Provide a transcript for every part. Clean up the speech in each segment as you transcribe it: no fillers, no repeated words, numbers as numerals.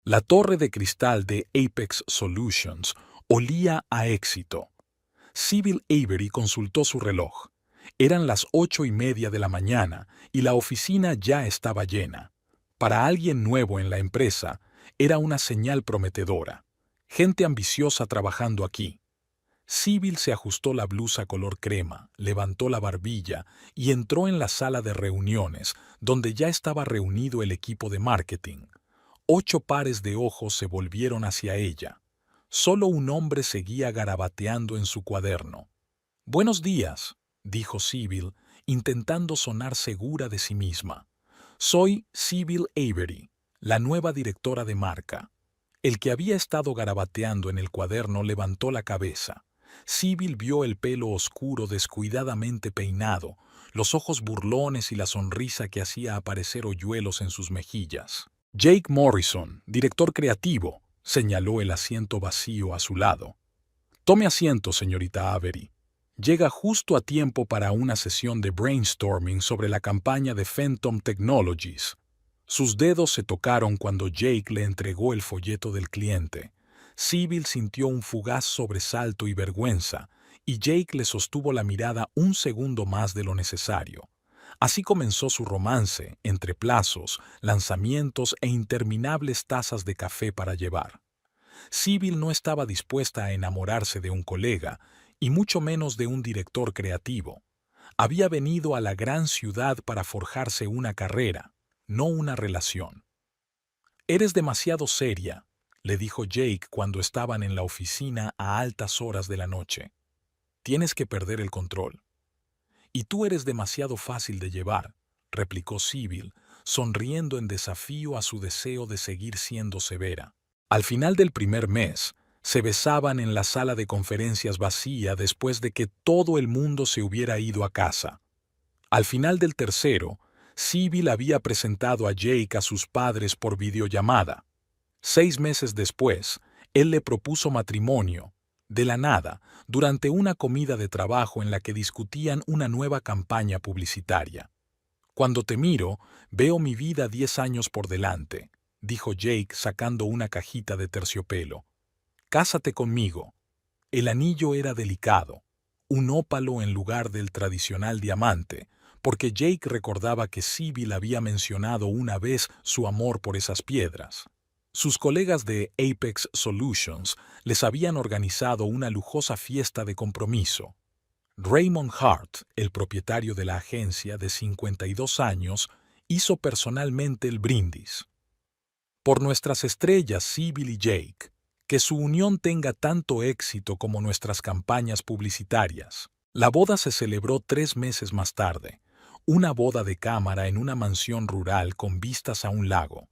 La torre de cristal de Apex Solutions olía a éxito. Sybil Avery consultó su reloj. Eran las 8:30 de la mañana y la oficina ya estaba llena. Para alguien nuevo en la empresa, era una señal prometedora. Gente ambiciosa trabajando aquí. Sybil se ajustó la blusa color crema, levantó la barbilla y entró en la sala de reuniones, donde ya estaba reunido el equipo de marketing. 8 pares de ojos se volvieron hacia ella. Solo un hombre seguía garabateando en su cuaderno. «Buenos días», dijo Sybil, intentando sonar segura de sí misma. «Soy Sybil Avery, la nueva directora de marca». El que había estado garabateando en el cuaderno levantó la cabeza. Sybil vio el pelo oscuro descuidadamente peinado, los ojos burlones y la sonrisa que hacía aparecer hoyuelos en sus mejillas. «Jake Morrison, director creativo», señaló el asiento vacío a su lado. «Tome asiento, señorita Avery. Llega justo a tiempo para una sesión de brainstorming sobre la campaña de Phantom Technologies». Sus dedos se tocaron cuando Jake le entregó el folleto del cliente. Sybil sintió un fugaz sobresalto y vergüenza, y Jake le sostuvo la mirada un segundo más de lo necesario. Así comenzó su romance, entre plazos, lanzamientos e interminables tazas de café para llevar. Sybil no estaba dispuesta a enamorarse de un colega, y mucho menos de un director creativo. Había venido a la gran ciudad para forjarse una carrera, no una relación. «Eres demasiado seria», le dijo Jake cuando estaban en la oficina a altas horas de la noche. «Tienes que perder el control». «Y tú eres demasiado fácil de llevar», replicó Sybil, sonriendo en desafío a su deseo de seguir siendo severa. Al final del primer mes, se besaban en la sala de conferencias vacía después de que todo el mundo se hubiera ido a casa. Al final del tercero, Sybil había presentado a Jake a sus padres por videollamada. 6 meses después, él le propuso matrimonio, de la nada, durante una comida de trabajo en la que discutían una nueva campaña publicitaria. «Cuando te miro, veo mi vida 10 años por delante», dijo Jake sacando una cajita de terciopelo. «Cásate conmigo». El anillo era delicado, un ópalo en lugar del tradicional diamante, porque Jake recordaba que Sybil había mencionado una vez su amor por esas piedras. Sus colegas de Apex Solutions les habían organizado una lujosa fiesta de compromiso. Raymond Hart, el propietario de la agencia de 52 años, hizo personalmente el brindis. «Por nuestras estrellas, Sybil y Jake, que su unión tenga tanto éxito como nuestras campañas publicitarias». La boda se celebró 3 meses más tarde, una boda de cámara en una mansión rural con vistas a un lago.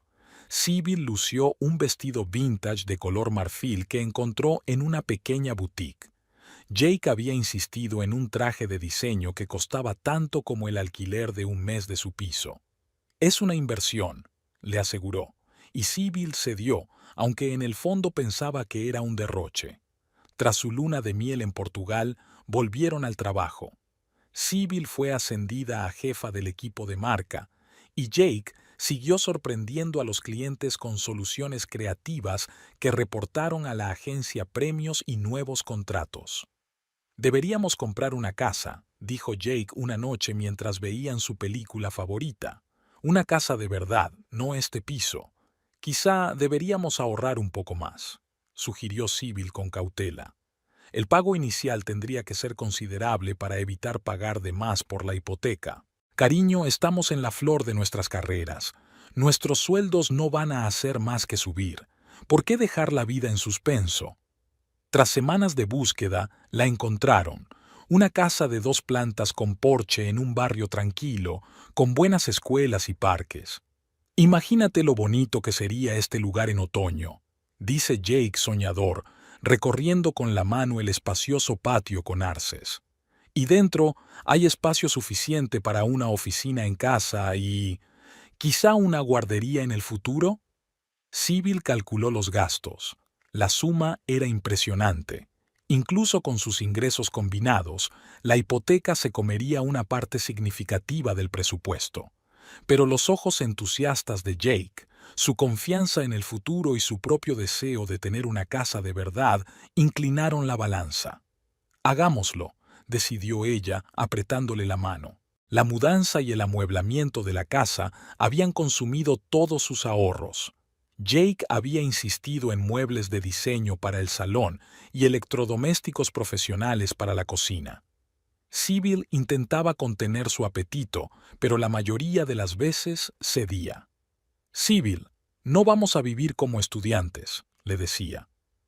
Sybil lució un vestido vintage de color marfil que encontró en una pequeña boutique. Jake había insistido en un traje de diseño que costaba tanto como el alquiler de un mes de su piso. «Es una inversión», le aseguró, y Sybil cedió, aunque en el fondo pensaba que era un derroche. Tras su luna de miel en Portugal, volvieron al trabajo. Sybil fue ascendida a jefa del equipo de marca, y Jake siguió sorprendiendo a los clientes con soluciones creativas que reportaron a la agencia premios y nuevos contratos. «Deberíamos comprar una casa», dijo Jake una noche mientras veían su película favorita. «Una casa de verdad, no este piso. Quizá deberíamos ahorrar un poco más», sugirió Sybil con cautela. «El pago inicial tendría que ser considerable para evitar pagar de más por la hipoteca. Cariño, estamos en la flor de nuestras carreras. Nuestros sueldos no van a hacer más que subir. ¿Por qué dejar la vida en suspenso?» Tras semanas de búsqueda, la encontraron. Una casa de 2 plantas con porche en un barrio tranquilo, con buenas escuelas y parques. «Imagínate lo bonito que sería este lugar en otoño», dice Jake soñador, recorriendo con la mano el espacioso patio con arces. «Y dentro hay espacio suficiente para una oficina en casa y... ¿quizá una guardería en el futuro?» Sybil calculó los gastos. La suma era impresionante. Incluso con sus ingresos combinados, la hipoteca se comería una parte significativa del presupuesto. pero los ojos entusiastas de Jake, su confianza en el futuro y su propio deseo de tener una casa de verdad inclinaron la balanza. «Hagámoslo», decidió ella, apretándole la mano. La mudanza y el amueblamiento de la casa habían consumido todos sus ahorros. Jake había insistido en muebles de diseño para el salón y electrodomésticos profesionales para la cocina. Sybil intentaba contener su apetito, pero la mayoría de las veces cedía. «Sybil, no vamos a vivir como estudiantes», le decía.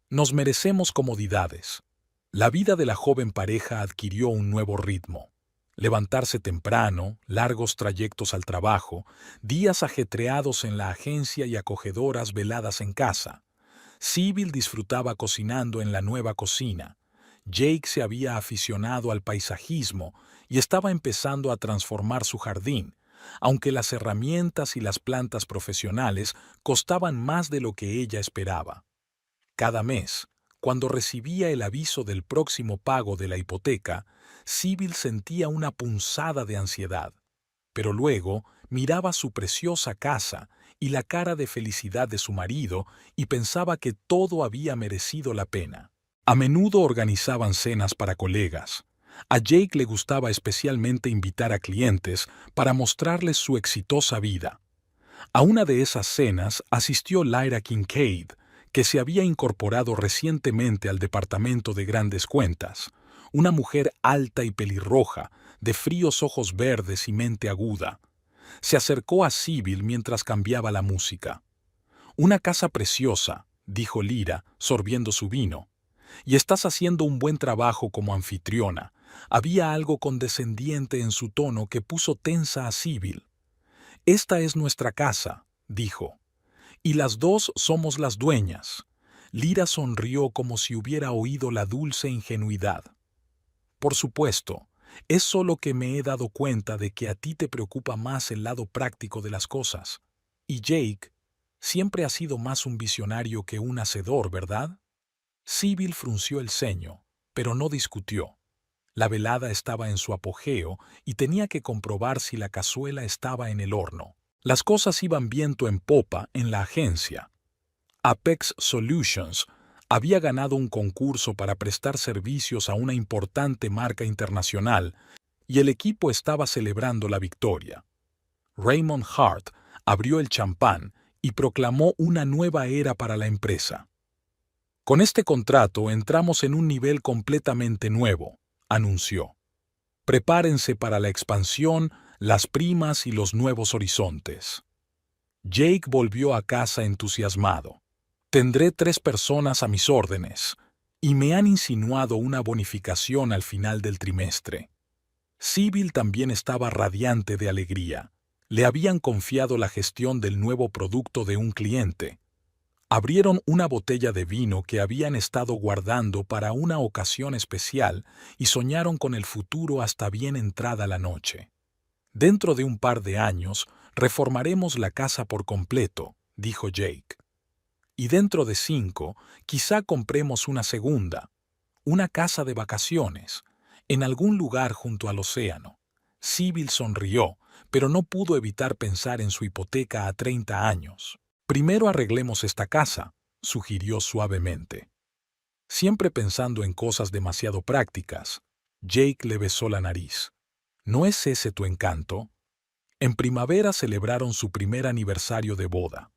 «Nos merecemos comodidades». La vida de la joven pareja adquirió un nuevo ritmo. Levantarse temprano, largos trayectos al trabajo, días ajetreados en la agencia y acogedoras veladas en casa. Sybil disfrutaba cocinando en la nueva cocina. Jake se había aficionado al paisajismo y estaba empezando a transformar su jardín, aunque las herramientas y las plantas profesionales costaban más de lo que ella esperaba. Cada mes, cuando recibía el aviso del próximo pago de la hipoteca, Sybil sentía una punzada de ansiedad. Pero luego miraba su preciosa casa y la cara de felicidad de su marido y pensaba que todo había merecido la pena. A menudo organizaban cenas para colegas. A Jake le gustaba especialmente invitar a clientes para mostrarles su exitosa vida. A una de esas cenas asistió Lyra Kincaid, que se había incorporado recientemente al departamento de grandes cuentas, una mujer alta y pelirroja, de fríos ojos verdes y mente aguda. Se acercó a Sybil mientras cambiaba la música. «Una casa preciosa», dijo Lyra, sorbiendo su vino. «Y estás haciendo un buen trabajo como anfitriona». Había algo condescendiente en su tono que puso tensa a Sybil. «Esta es nuestra casa», dijo. «Y las dos somos las dueñas». Lyra sonrió como si hubiera oído la dulce ingenuidad. «Por supuesto, es solo que me he dado cuenta de que a ti te preocupa más el lado práctico de las cosas. Y Jake siempre ha sido más un visionario que un hacedor, ¿verdad?» Sybil frunció el ceño, pero no discutió. La velada estaba en su apogeo y tenía que comprobar si la cazuela estaba en el horno. Las cosas iban viento en popa en la agencia. Apex Solutions había ganado un concurso para prestar servicios a una importante marca internacional y el equipo estaba celebrando la victoria. Raymond Hart abrió el champán y proclamó una nueva era para la empresa. «Con este contrato entramos en un nivel completamente nuevo», anunció. «Prepárense para la expansión, las primas y los nuevos horizontes». Jake volvió a casa entusiasmado. «Tendré 3 personas a mis órdenes, y me han insinuado una bonificación al final del trimestre». Sybil también estaba radiante de alegría. Le habían confiado la gestión del nuevo producto de un cliente. Abrieron una botella de vino que habían estado guardando para una ocasión especial y soñaron con el futuro hasta bien entrada la noche. «Dentro de un par de años reformaremos la casa por completo», dijo Jake. «Y dentro de 5, quizá compremos una segunda, una casa de vacaciones, en algún lugar junto al océano». Sybil sonrió, pero no pudo evitar pensar en su hipoteca a 30 años. «Primero arreglemos esta casa», sugirió suavemente. Siempre pensando en cosas demasiado prácticas, Jake le besó la nariz. «¿No es ese tu encanto?» En primavera celebraron su primer aniversario de boda.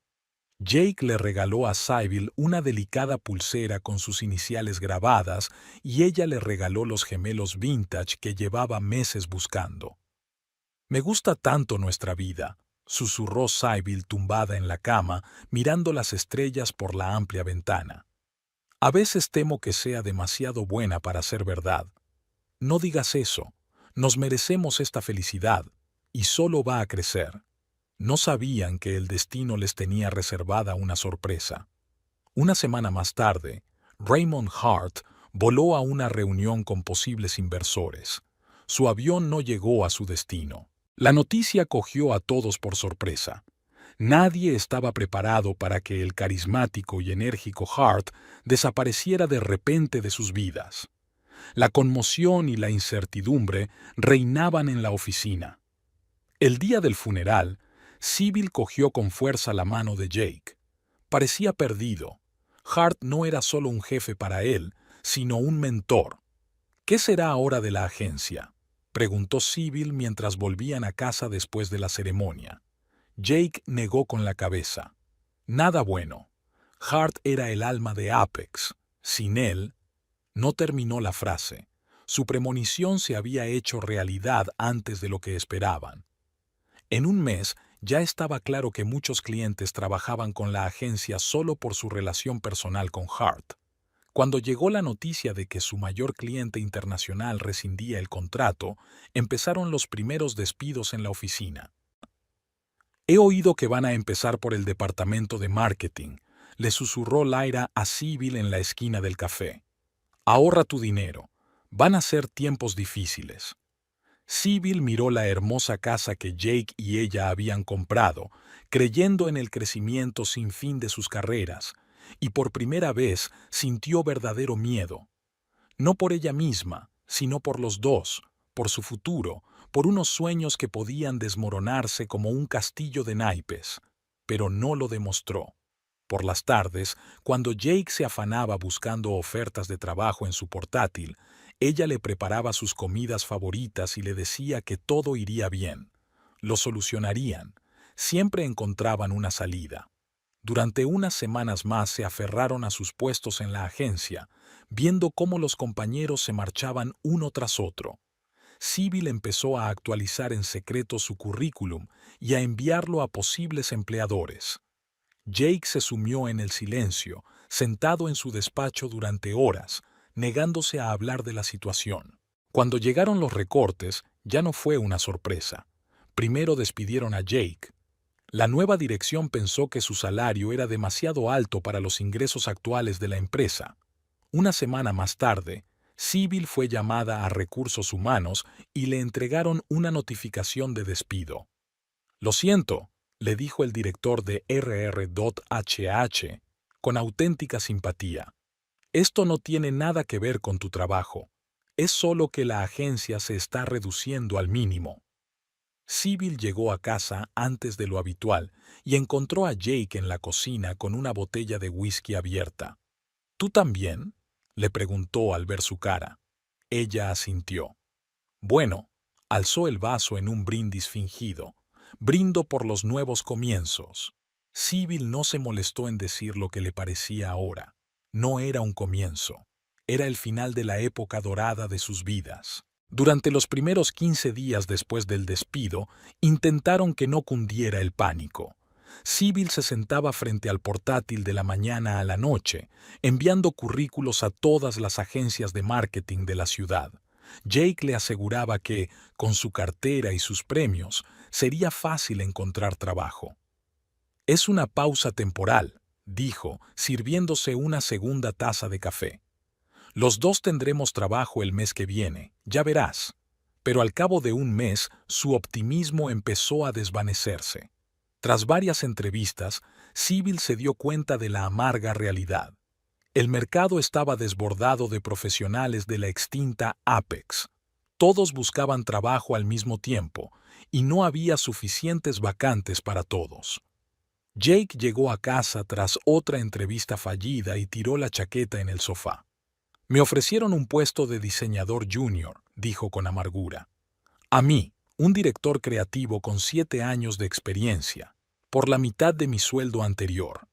Jake le regaló a Sybil una delicada pulsera con sus iniciales grabadas y ella le regaló los gemelos vintage que llevaba meses buscando. «Me gusta tanto nuestra vida», susurró Sybil tumbada en la cama, mirando las estrellas por la amplia ventana. «A veces temo que sea demasiado buena para ser verdad». «No digas eso. Nos merecemos esta felicidad, y solo va a crecer». No sabían que el destino les tenía reservada una sorpresa. Una semana más tarde, Raymond Hart voló a una reunión con posibles inversores. Su avión no llegó a su destino. La noticia cogió a todos por sorpresa. Nadie estaba preparado para que el carismático y enérgico Hart desapareciera de repente de sus vidas. La conmoción y la incertidumbre reinaban en la oficina. El día del funeral, Sybil cogió con fuerza la mano de Jake. Parecía perdido. Hart no era solo un jefe para él, sino un mentor. ¿Qué será ahora de la agencia?, preguntó Sybil mientras volvían a casa después de la ceremonia. Jake negó con la cabeza. Nada bueno. Hart era el alma de Apex. Sin él, no terminó la frase. Su premonición se había hecho realidad antes de lo que esperaban. En un mes, ya estaba claro que muchos clientes trabajaban con la agencia solo por su relación personal con Hart. Cuando llegó la noticia de que su mayor cliente internacional rescindía el contrato, empezaron los primeros despidos en la oficina. «He oído que van a empezar por el departamento de marketing», le susurró Lyra a Sybil en la esquina del café. «Ahorra tu dinero. Van a ser tiempos difíciles». Sybil miró la hermosa casa que Jake y ella habían comprado, creyendo en el crecimiento sin fin de sus carreras, y por primera vez sintió verdadero miedo. No por ella misma, sino por los dos, por su futuro, por unos sueños que podían desmoronarse como un castillo de naipes. Pero no lo demostró. Por las tardes, cuando Jake se afanaba buscando ofertas de trabajo en su portátil, ella le preparaba sus comidas favoritas y le decía que todo iría bien. Lo solucionarían. Siempre encontraban una salida. Durante unas semanas más se aferraron a sus puestos en la agencia, viendo cómo los compañeros se marchaban uno tras otro. Sybil empezó a actualizar en secreto su currículum y a enviarlo a posibles empleadores. Jake se sumió en el silencio, sentado en su despacho durante horas, negándose a hablar de la situación. Cuando llegaron los recortes, ya no fue una sorpresa. Primero despidieron a Jake. La nueva dirección pensó que su salario era demasiado alto para los ingresos actuales de la empresa. Una semana más tarde, Sybil fue llamada a Recursos Humanos y le entregaron una notificación de despido. «Lo siento», le dijo el director de RR.HH, con auténtica simpatía. «Esto no tiene nada que ver con tu trabajo. Es solo que la agencia se está reduciendo al mínimo». Sybil llegó a casa antes de lo habitual y encontró a Jake en la cocina con una botella de whisky abierta. «¿Tú también?», le preguntó al ver su cara. Ella asintió. «Bueno», alzó el vaso en un brindis fingido. «Brindo por los nuevos comienzos». Sybil no se molestó en decir lo que le parecía ahora. No era un comienzo. Era el final de la época dorada de sus vidas. Durante los primeros 15 días después del despido, intentaron que no cundiera el pánico. Sybil se sentaba frente al portátil de la mañana a la noche, enviando currículos a todas las agencias de marketing de la ciudad. Jake le aseguraba que, con su cartera y sus premios, sería fácil encontrar trabajo. «Es una pausa temporal», dijo, sirviéndose una segunda taza de café. «Los dos tendremos trabajo el mes que viene, ya verás». Pero al cabo de un mes, su optimismo empezó a desvanecerse. Tras varias entrevistas, Sybil se dio cuenta de la amarga realidad. El mercado estaba desbordado de profesionales de la extinta Apex. Todos buscaban trabajo al mismo tiempo, y no había suficientes vacantes para todos. Jake llegó a casa tras otra entrevista fallida y tiró la chaqueta en el sofá. «Me ofrecieron un puesto de diseñador junior», dijo con amargura. «A mí, un director creativo con 7 años de experiencia, por la mitad de mi sueldo anterior».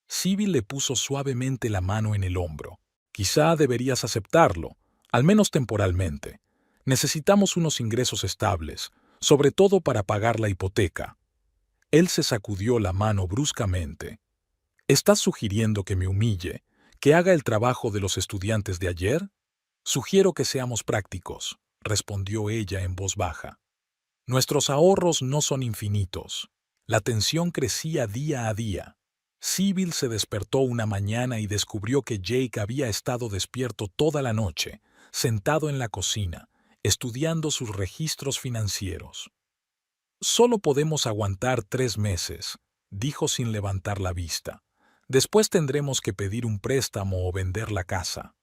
Sybil le puso suavemente la mano en el hombro. «Quizá deberías aceptarlo, al menos temporalmente. Necesitamos unos ingresos estables, sobre todo para pagar la hipoteca». Él se sacudió la mano bruscamente. «¿Estás sugiriendo que me humille, que haga el trabajo de los estudiantes de ayer?» «Sugiero que seamos prácticos», respondió ella en voz baja. «Nuestros ahorros no son infinitos». La tensión crecía día a día. Sybil se despertó una mañana y descubrió que Jake había estado despierto toda la noche, sentado en la cocina, estudiando sus registros financieros. «Solo podemos aguantar 3 meses», dijo sin levantar la vista. «Después tendremos que pedir un préstamo o vender la casa».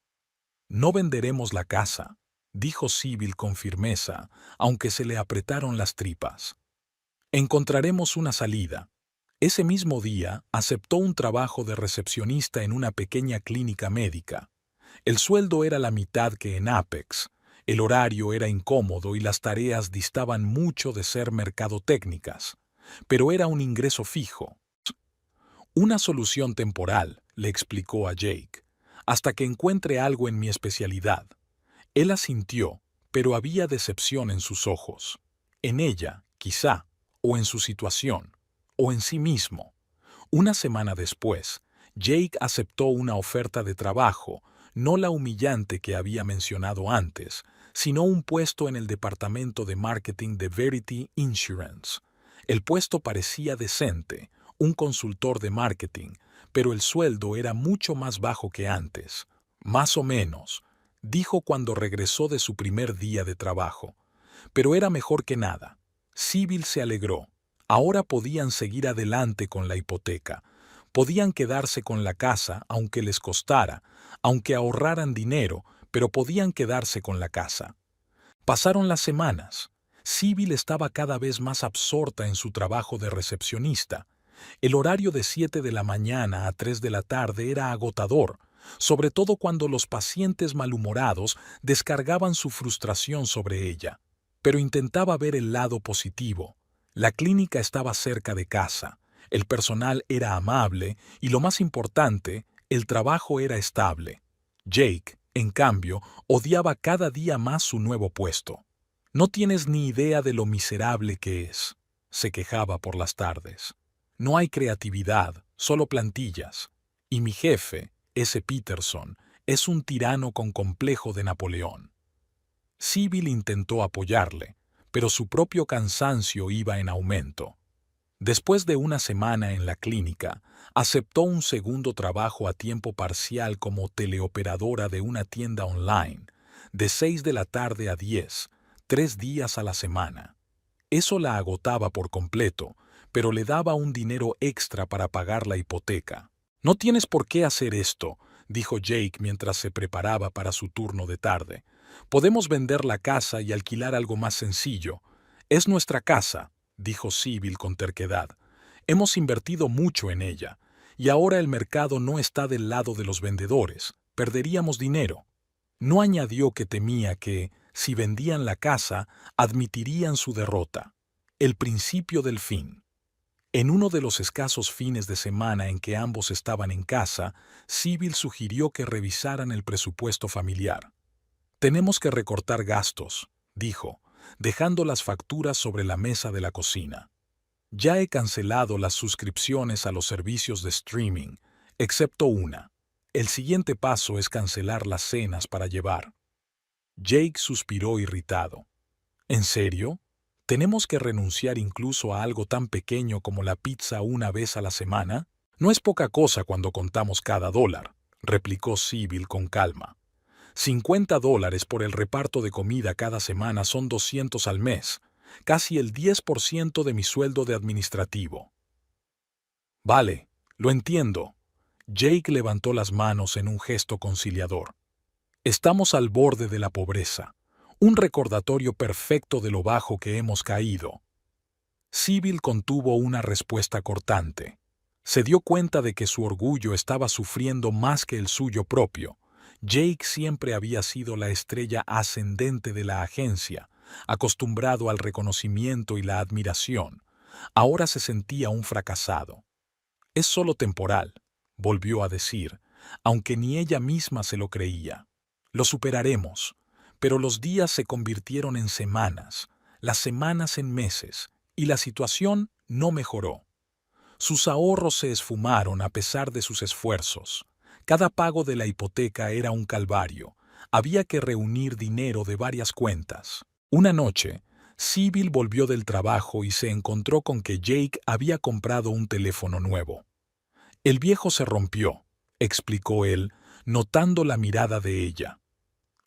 «No venderemos la casa», dijo Sybil con firmeza, aunque se le apretaron las tripas. Encontraremos una salida. Ese mismo día aceptó un trabajo de recepcionista en una pequeña clínica médica. El sueldo era la mitad que en Apex. El horario era incómodo y las tareas distaban mucho de ser mercadotécnicas, pero era un ingreso fijo. Una solución temporal, le explicó a Jake, hasta que encuentre algo en mi especialidad. Él asintió, pero había decepción en sus ojos. En ella, quizá, o en su situación, o en sí mismo. Una semana después, Jake aceptó una oferta de trabajo, no la humillante que había mencionado antes, sino un puesto en el departamento de marketing de Verity Insurance. El puesto parecía decente, un consultor de marketing, pero el sueldo era mucho más bajo que antes. Más o menos, dijo cuando regresó de su primer día de trabajo. Pero era mejor que nada. Sybil se alegró. Ahora podían seguir adelante con la hipoteca. Podían quedarse con la casa, aunque les costara, aunque ahorraran dinero, pero podían quedarse con la casa. Pasaron las semanas. Sybil estaba cada vez más absorta en su trabajo de recepcionista. El horario de 7 de la mañana a 3 de la tarde era agotador, sobre todo cuando los pacientes malhumorados descargaban su frustración sobre ella. Pero intentaba ver el lado positivo. La clínica estaba cerca de casa, el personal era amable y, lo más importante, el trabajo era estable. Jake, en cambio, odiaba cada día más su nuevo puesto. «No tienes ni idea de lo miserable que es», se quejaba por las tardes. «No hay creatividad, solo plantillas. Y mi jefe, ese Peterson, es un tirano con complejo de Napoleón». Sybil intentó apoyarle, pero su propio cansancio iba en aumento. Después de una semana en la clínica, aceptó un segundo trabajo a tiempo parcial como teleoperadora de una tienda online, de 6 de la tarde a 10, 3 días a la semana. Eso la agotaba por completo, pero le daba un dinero extra para pagar la hipoteca. «No tienes por qué hacer esto», dijo Jake mientras se preparaba para su turno de tarde. «Podemos vender la casa y alquilar algo más sencillo. Es nuestra casa», dijo Sybil con terquedad. «Hemos invertido mucho en ella, y ahora el mercado no está del lado de los vendedores. Perderíamos dinero». No añadió que temía que, si vendían la casa, admitirían su derrota. El principio del fin. En uno de los escasos fines de semana en que ambos estaban en casa, Sybil sugirió que revisaran el presupuesto familiar. «Tenemos que recortar gastos», dijo, dejando las facturas sobre la mesa de la cocina. «Ya he cancelado las suscripciones a los servicios de streaming, excepto una. El siguiente paso es cancelar las cenas para llevar». Jake suspiró irritado. «¿En serio? ¿Tenemos que renunciar incluso a algo tan pequeño como la pizza una vez a la semana? No es poca cosa cuando contamos cada dólar», replicó Sybil con calma. $50 por el reparto de comida cada semana son 200 al mes, casi el 10% de mi sueldo de administrativo. «Vale, lo entiendo». Jake levantó las manos en un gesto conciliador. «Estamos al borde de la pobreza. Un recordatorio perfecto de lo bajo que hemos caído». Sybil contuvo una respuesta cortante. Se dio cuenta de que su orgullo estaba sufriendo más que el suyo propio. Jake siempre había sido la estrella ascendente de la agencia, acostumbrado al reconocimiento y la admiración. Ahora se sentía un fracasado. «Es solo temporal», volvió a decir, aunque ni ella misma se lo creía. «Lo superaremos». Pero los días se convirtieron en semanas, las semanas en meses, y la situación no mejoró. Sus ahorros se esfumaron a pesar de sus esfuerzos. Cada pago de la hipoteca era un calvario. Había que reunir dinero de varias cuentas. Una noche, Sybil volvió del trabajo y se encontró con que Jake había comprado un teléfono nuevo. «El viejo se rompió», explicó él, notando la mirada de ella.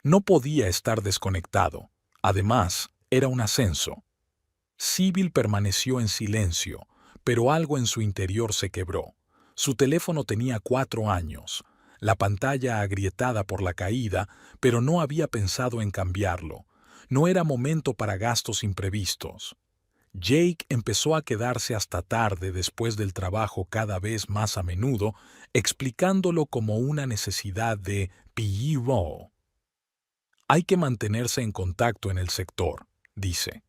No podía estar desconectado. Además, era un ascenso. Sybil permaneció en silencio, pero algo en su interior se quebró. Su teléfono tenía 4 años, la pantalla agrietada por la caída, pero no había pensado en cambiarlo. No era momento para gastos imprevistos. Jake empezó a quedarse hasta tarde después del trabajo cada vez más a menudo, explicándolo como una necesidad de PE. Hay que mantenerse en contacto en el sector, dice.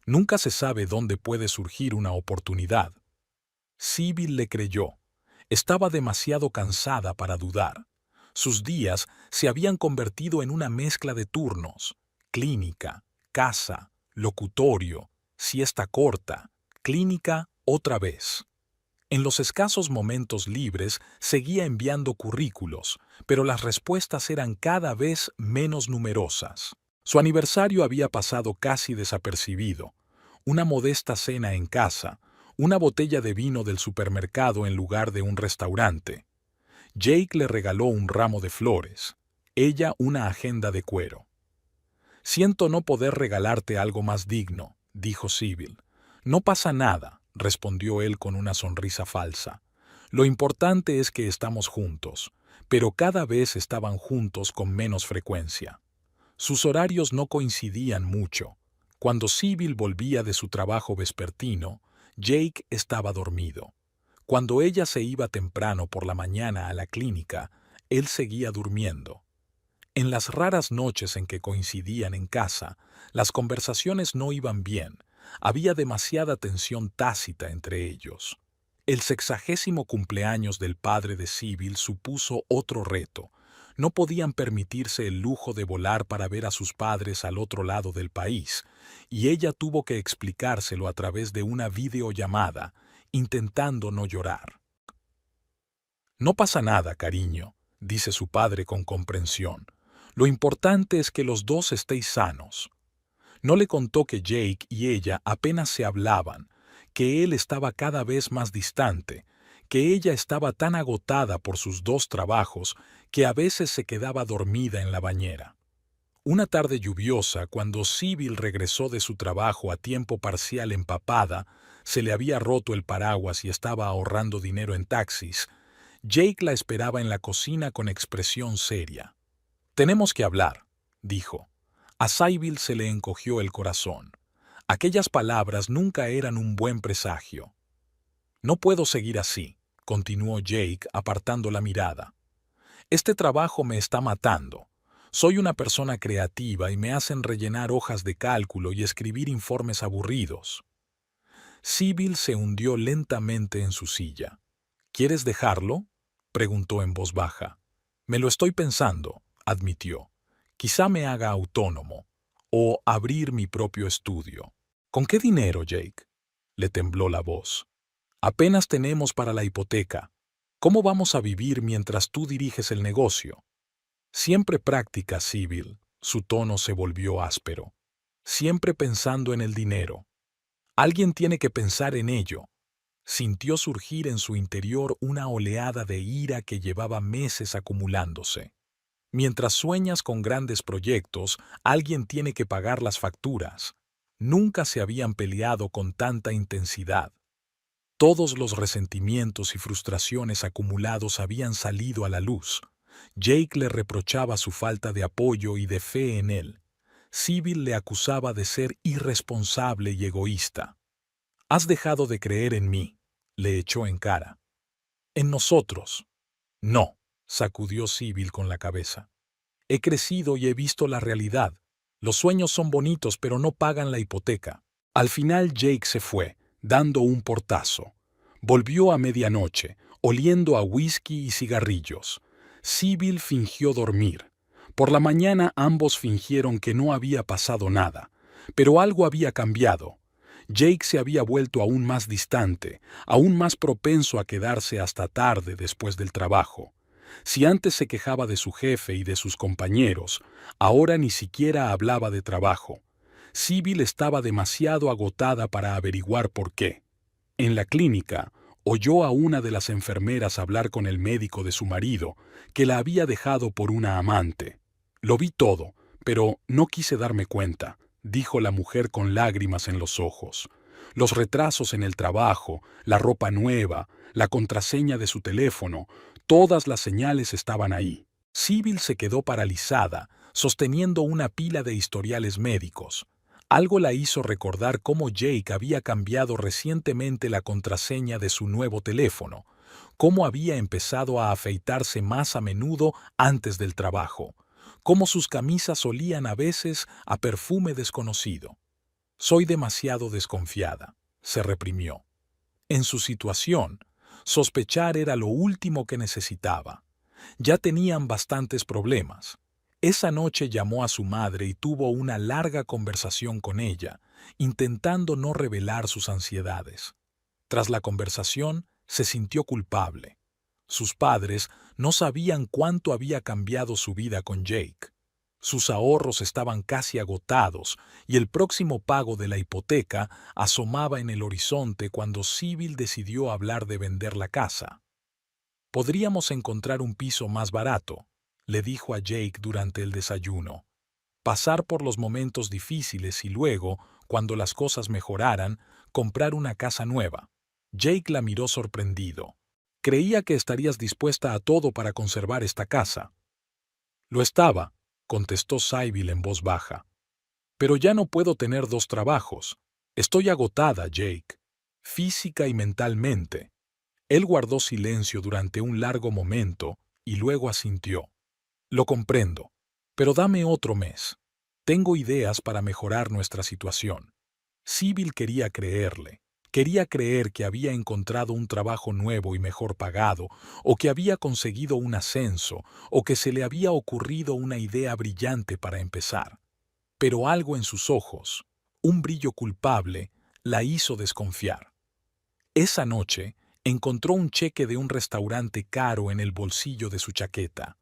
Nunca se sabe dónde puede surgir una oportunidad. Sybil le creyó. Estaba demasiado cansada para dudar. Sus días se habían convertido en una mezcla de turnos: clínica, casa, locutorio, siesta corta, clínica otra vez. En los escasos momentos libres seguía enviando currículos, pero las respuestas eran cada vez menos numerosas. Su aniversario había pasado casi desapercibido. Una modesta cena en casa, una botella de vino del supermercado en lugar de un restaurante. Jake le regaló un ramo de flores, ella una agenda de cuero. «Siento no poder regalarte algo más digno», dijo Sybil. «No pasa nada», respondió él con una sonrisa falsa. «Lo importante es que estamos juntos», pero cada vez estaban juntos con menos frecuencia. Sus horarios no coincidían mucho. Cuando Sybil volvía de su trabajo vespertino, Jake estaba dormido. Cuando ella se iba temprano por la mañana a la clínica, él seguía durmiendo. En las raras noches en que coincidían en casa, las conversaciones no iban bien. Había demasiada tensión tácita entre ellos. El 60º cumpleaños del padre de Sybil supuso otro reto. No podían permitirse el lujo de volar para ver a sus padres al otro lado del país, y ella tuvo que explicárselo a través de una videollamada, intentando no llorar. «No pasa nada, cariño», dice su padre con comprensión. «Lo importante es que los dos estéis sanos». No le contó que Jake y ella apenas se hablaban, que él estaba cada vez más distante, que ella estaba tan agotada por sus dos trabajos que a veces se quedaba dormida en la bañera. Una tarde lluviosa, cuando Sybil regresó de su trabajo a tiempo parcial empapada, se le había roto el paraguas y estaba ahorrando dinero en taxis, Jake la esperaba en la cocina con expresión seria. «Tenemos que hablar», dijo. A Sybil se le encogió el corazón. Aquellas palabras nunca eran un buen presagio. «No puedo seguir así», continuó Jake apartando la mirada. «Este trabajo me está matando. Soy una persona creativa y me hacen rellenar hojas de cálculo y escribir informes aburridos». Sybil se hundió lentamente en su silla. «¿Quieres dejarlo?», preguntó en voz baja. «Me lo estoy pensando», admitió. «Quizá me haga autónomo. O abrir mi propio estudio». «¿Con qué dinero, Jake?», le tembló la voz. «Apenas tenemos para la hipoteca. ¿Cómo vamos a vivir mientras tú diriges el negocio?». «Siempre práctica, Sybil», su tono se volvió áspero. «Siempre pensando en el dinero. Alguien tiene que pensar en ello». Sintió surgir en su interior una oleada de ira que llevaba meses acumulándose. Mientras sueñas con grandes proyectos, alguien tiene que pagar las facturas. Nunca se habían peleado con tanta intensidad. Todos los resentimientos y frustraciones acumulados habían salido a la luz. Jake le reprochaba su falta de apoyo y de fe en él. Sybil le acusaba de ser irresponsable y egoísta. «Has dejado de creer en mí», le echó en cara. «En nosotros». «No», sacudió Sybil con la cabeza. «He crecido y he visto la realidad. Los sueños son bonitos, pero no pagan la hipoteca». Al final Jake se fue, dando un portazo. Volvió a medianoche, oliendo a whisky y cigarrillos. Sybil fingió dormir. Por la mañana ambos fingieron que no había pasado nada, pero algo había cambiado. Jake se había vuelto aún más distante, aún más propenso a quedarse hasta tarde después del trabajo. Si antes se quejaba de su jefe y de sus compañeros, ahora ni siquiera hablaba de trabajo. Sybil estaba demasiado agotada para averiguar por qué. En la clínica, oyó a una de las enfermeras hablar con el médico de su marido, que la había dejado por una amante. «Lo vi todo, pero no quise darme cuenta», dijo la mujer con lágrimas en los ojos. Los retrasos en el trabajo, la ropa nueva, la contraseña de su teléfono, todas las señales estaban ahí. Sybil se quedó paralizada, sosteniendo una pila de historiales médicos. Algo la hizo recordar cómo Jake había cambiado recientemente la contraseña de su nuevo teléfono, cómo había empezado a afeitarse más a menudo antes del trabajo, cómo sus camisas olían a veces a perfume desconocido. Soy demasiado desconfiada, se reprimió. En su situación, sospechar era lo último que necesitaba. Ya tenían bastantes problemas. Esa noche llamó a su madre y tuvo una larga conversación con ella, intentando no revelar sus ansiedades. Tras la conversación, se sintió culpable. Sus padres no sabían cuánto había cambiado su vida con Jake. Sus ahorros estaban casi agotados y el próximo pago de la hipoteca asomaba en el horizonte cuando Sybil decidió hablar de vender la casa. «Podríamos encontrar un piso más barato», le dijo a Jake durante el desayuno. «Pasar por los momentos difíciles y luego, cuando las cosas mejoraran, comprar una casa nueva». Jake la miró sorprendido. «Creía que estarías dispuesta a todo para conservar esta casa». «Lo estaba», contestó Sybil en voz baja. «Pero ya no puedo tener dos trabajos. Estoy agotada, Jake, física y mentalmente». Él guardó silencio durante un largo momento y luego asintió. «Lo comprendo, pero dame otro mes. Tengo ideas para mejorar nuestra situación». Sybil quería creerle. Quería creer que había encontrado un trabajo nuevo y mejor pagado, o que había conseguido un ascenso, o que se le había ocurrido una idea brillante para empezar. Pero algo en sus ojos, un brillo culpable, la hizo desconfiar. Esa noche, encontró un cheque de un restaurante caro en el bolsillo de su chaqueta.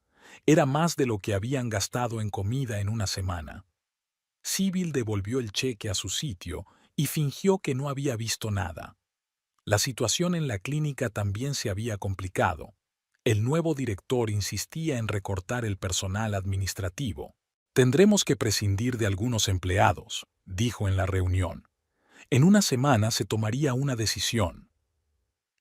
Era más de lo que habían gastado en comida en una semana. Sybil devolvió el cheque a su sitio y fingió que no había visto nada. La situación en la clínica también se había complicado. El nuevo director insistía en recortar el personal administrativo. «Tendremos que prescindir de algunos empleados», dijo en la reunión. «En una semana se tomaría una decisión».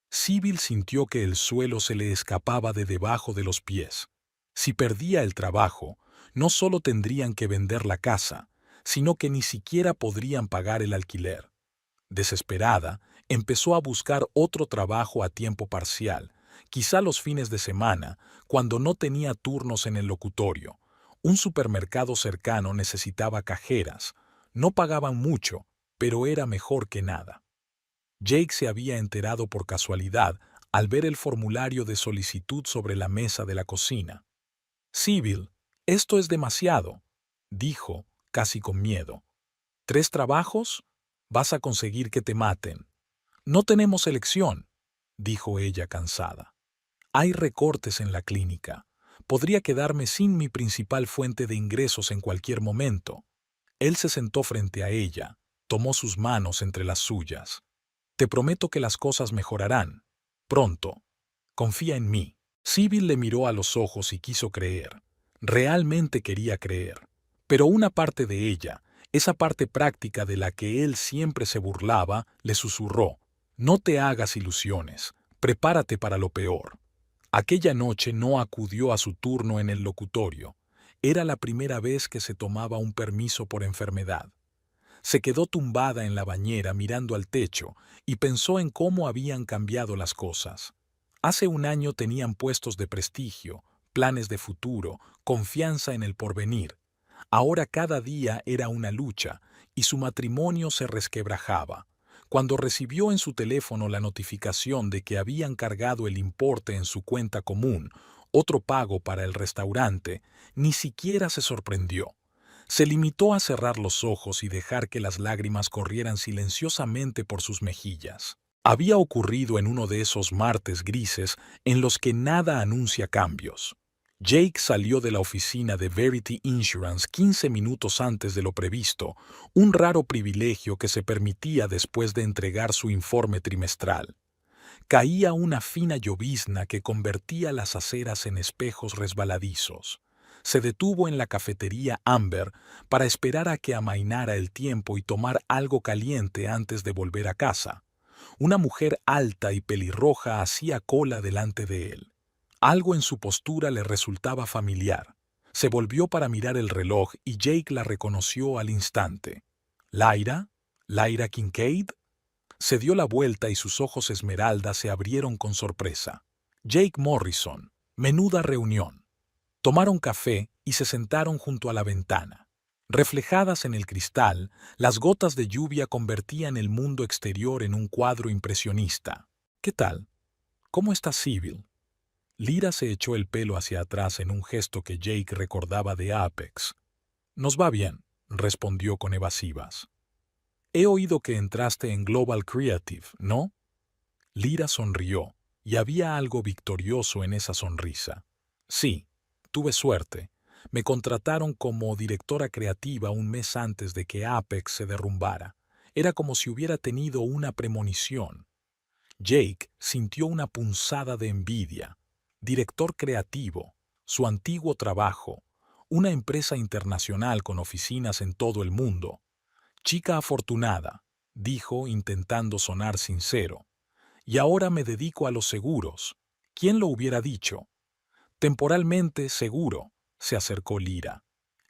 Sybil sintió que el suelo se le escapaba de debajo de los pies. Si perdía el trabajo, no solo tendrían que vender la casa, sino que ni siquiera podrían pagar el alquiler. Desesperada, empezó a buscar otro trabajo a tiempo parcial, quizá los fines de semana, cuando no tenía turnos en el locutorio. Un supermercado cercano necesitaba cajeras. No pagaban mucho, pero era mejor que nada. Jake se había enterado por casualidad al ver el formulario de solicitud sobre la mesa de la cocina. «Sybil, esto es demasiado», dijo, casi con miedo. «¿3 trabajos? Vas a conseguir que te maten». «No tenemos elección», dijo ella cansada. «Hay recortes en la clínica. Podría quedarme sin mi principal fuente de ingresos en cualquier momento». Él se sentó frente a ella, tomó sus manos entre las suyas. «Te prometo que las cosas mejorarán. Pronto. Confía en mí». Sybil le miró a los ojos y quiso creer. Realmente quería creer. Pero una parte de ella, esa parte práctica de la que él siempre se burlaba, le susurró: «No te hagas ilusiones. Prepárate para lo peor». Aquella noche no acudió a su turno en el locutorio. Era la primera vez que se tomaba un permiso por enfermedad. Se quedó tumbada en la bañera mirando al techo y pensó en cómo habían cambiado las cosas. Hace un año tenían puestos de prestigio, planes de futuro, confianza en el porvenir. Ahora cada día era una lucha y su matrimonio se resquebrajaba. Cuando recibió en su teléfono la notificación de que habían cargado el importe en su cuenta común, otro pago para el restaurante, ni siquiera se sorprendió. Se limitó a cerrar los ojos y dejar que las lágrimas corrieran silenciosamente por sus mejillas. Había ocurrido en uno de esos martes grises en los que nada anuncia cambios. Jake salió de la oficina de Verity Insurance 15 minutos antes de lo previsto, un raro privilegio que se permitía después de entregar su informe trimestral. Caía una fina llovizna que convertía las aceras en espejos resbaladizos. Se detuvo en la cafetería Amber para esperar a que amainara el tiempo y tomar algo caliente antes de volver a casa. Una mujer alta y pelirroja hacía cola delante de él. Algo en su postura le resultaba familiar. Se volvió para mirar el reloj y Jake la reconoció al instante. ¿Lyra? ¿Lyra Kincaid? Se dio la vuelta y sus ojos esmeralda se abrieron con sorpresa. Jake Morrison. Menuda reunión. Tomaron café y se sentaron junto a la ventana. Reflejadas en el cristal, las gotas de lluvia convertían el mundo exterior en un cuadro impresionista. ¿Qué tal? ¿Cómo está Sybil? Lyra se echó el pelo hacia atrás en un gesto que Jake recordaba de Apex. Nos va bien, respondió con evasivas. He oído que entraste en Global Creative, ¿no? Lyra sonrió, y había algo victorioso en esa sonrisa. Sí, tuve suerte. Me contrataron como directora creativa un mes antes de que Apex se derrumbara. Era como si hubiera tenido una premonición. Jake sintió una punzada de envidia. Director creativo, su antiguo trabajo, una empresa internacional con oficinas en todo el mundo. Chica afortunada, dijo intentando sonar sincero. Y ahora me dedico a los seguros. ¿Quién lo hubiera dicho? Temporalmente seguro, se acercó Lyra.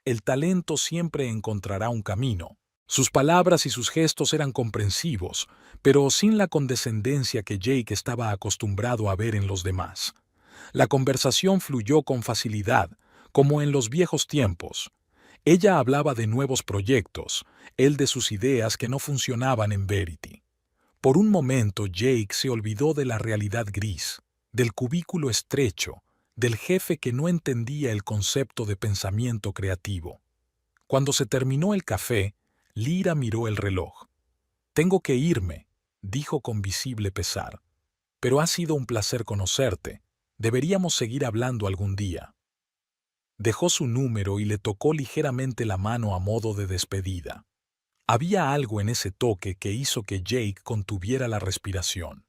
El talento siempre encontrará un camino. Sus palabras y sus gestos eran comprensivos, pero sin la condescendencia que Jake estaba acostumbrado a ver en los demás. La conversación fluyó con facilidad, como en los viejos tiempos. Ella hablaba de nuevos proyectos, él de sus ideas que no funcionaban en Verity. Por un momento Jake se olvidó de la realidad gris, del cubículo estrecho, del jefe que no entendía el concepto de pensamiento creativo. Cuando se terminó el café, Lyra miró el reloj. «Tengo que irme», dijo con visible pesar. «Pero ha sido un placer conocerte. Deberíamos seguir hablando algún día». Dejó su número y le tocó ligeramente la mano a modo de despedida. Había algo en ese toque que hizo que Jake contuviera la respiración.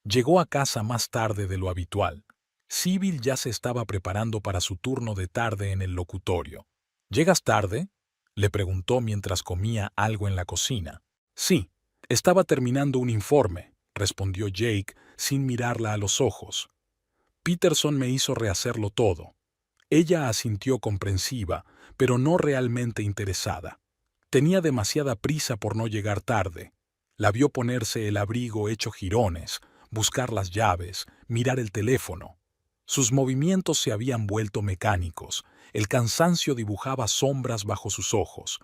Llegó a casa más tarde de lo habitual. Sybil ya se estaba preparando para su turno de tarde en el locutorio. «¿Llegas tarde?», le preguntó mientras comía algo en la cocina. «Sí, estaba terminando un informe», respondió Jake sin mirarla a los ojos. «Peterson me hizo rehacerlo todo». Ella asintió comprensiva, pero no realmente interesada. Tenía demasiada prisa por no llegar tarde. La vio ponerse el abrigo hecho jirones, buscar las llaves, mirar el teléfono. Sus movimientos se habían vuelto mecánicos. El cansancio dibujaba sombras bajo sus ojos.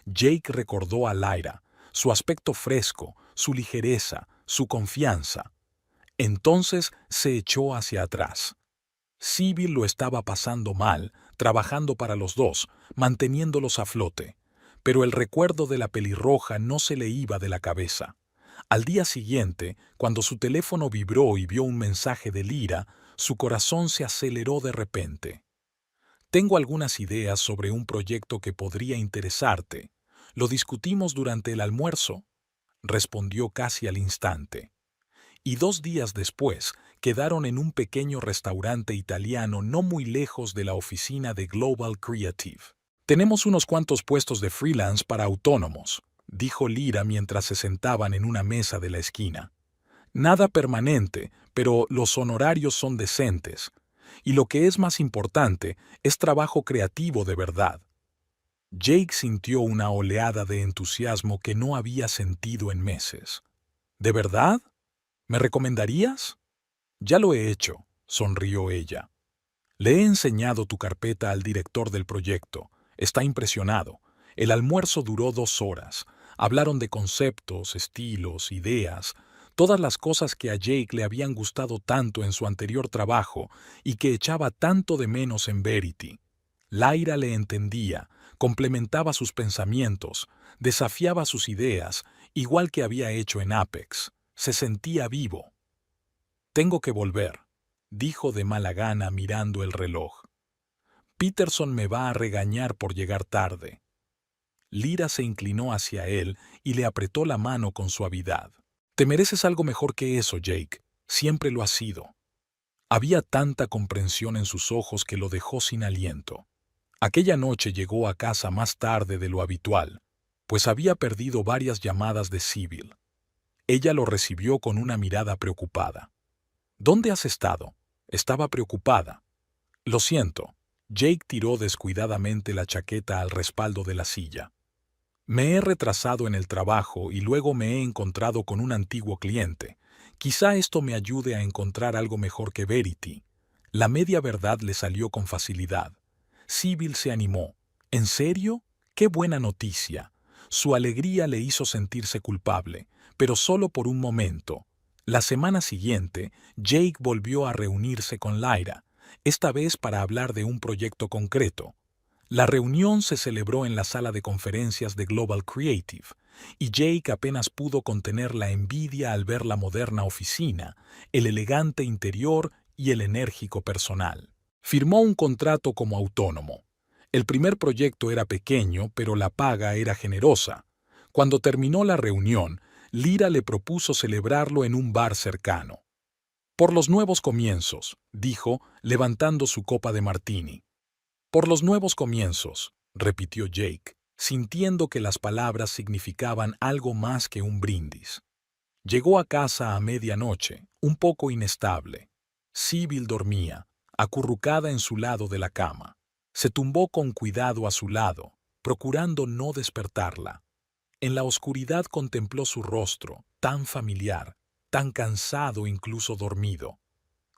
Jake recordó a Lyra, su aspecto fresco, su ligereza, su confianza. Entonces se echó hacia atrás. Sybil lo estaba pasando mal, trabajando para los dos, manteniéndolos a flote. Pero el recuerdo de la pelirroja no se le iba de la cabeza. Al día siguiente, cuando su teléfono vibró y vio un mensaje de Lyra, su corazón se aceleró de repente. «Tengo algunas ideas sobre un proyecto que podría interesarte. Lo discutimos durante el almuerzo», respondió casi al instante. Y 2 días después quedaron en un pequeño restaurante italiano no muy lejos de la oficina de Global Creative. «Tenemos unos cuantos puestos de freelance para autónomos», dijo Lyra mientras se sentaban en una mesa de la esquina. «Nada permanente, pero los honorarios son decentes. Y lo que es más importante, es trabajo creativo de verdad». Jake sintió una oleada de entusiasmo que no había sentido en meses. «¿De verdad? ¿Me recomendarías?» «Ya lo he hecho», sonrió ella. «Le he enseñado tu carpeta al director del proyecto. Está impresionado. El almuerzo duró 2 horas. Hablaron de conceptos, estilos, ideas, todas las cosas que a Jake le habían gustado tanto en su anterior trabajo y que echaba tanto de menos en Verity. Lyra le entendía, complementaba sus pensamientos, desafiaba sus ideas, igual que había hecho en Apex. Se sentía vivo. «Tengo que volver», dijo de mala gana mirando el reloj. «Peterson me va a regañar por llegar tarde». Lyra se inclinó hacia él y le apretó la mano con suavidad. «Te mereces algo mejor que eso, Jake. Siempre lo has sido». Había tanta comprensión en sus ojos que lo dejó sin aliento. Aquella noche llegó a casa más tarde de lo habitual, pues había perdido varias llamadas de Sybil. Ella lo recibió con una mirada preocupada. «¿Dónde has estado?» Estaba preocupada. «Lo siento». Jake tiró descuidadamente la chaqueta al respaldo de la silla. Me he retrasado en el trabajo y luego me he encontrado con un antiguo cliente. Quizá esto me ayude a encontrar algo mejor que Verity. La media verdad le salió con facilidad. Sybil se animó. ¿En serio? ¡Qué buena noticia! Su alegría le hizo sentirse culpable, pero solo por un momento. La semana siguiente, Jake volvió a reunirse con Lyra, esta vez para hablar de un proyecto concreto. La reunión se celebró en la sala de conferencias de Global Creative, y Jake apenas pudo contener la envidia al ver la moderna oficina, el elegante interior y el enérgico personal. Firmó un contrato como autónomo. El primer proyecto era pequeño, pero la paga era generosa. Cuando terminó la reunión, Lyra le propuso celebrarlo en un bar cercano. Por los nuevos comienzos, dijo, levantando su copa de martini. Por los nuevos comienzos, repitió Jake, sintiendo que las palabras significaban algo más que un brindis. Llegó a casa a medianoche, un poco inestable. Sybil dormía, acurrucada en su lado de la cama. Se tumbó con cuidado a su lado, procurando no despertarla. En la oscuridad contempló su rostro, tan familiar, tan cansado incluso dormido.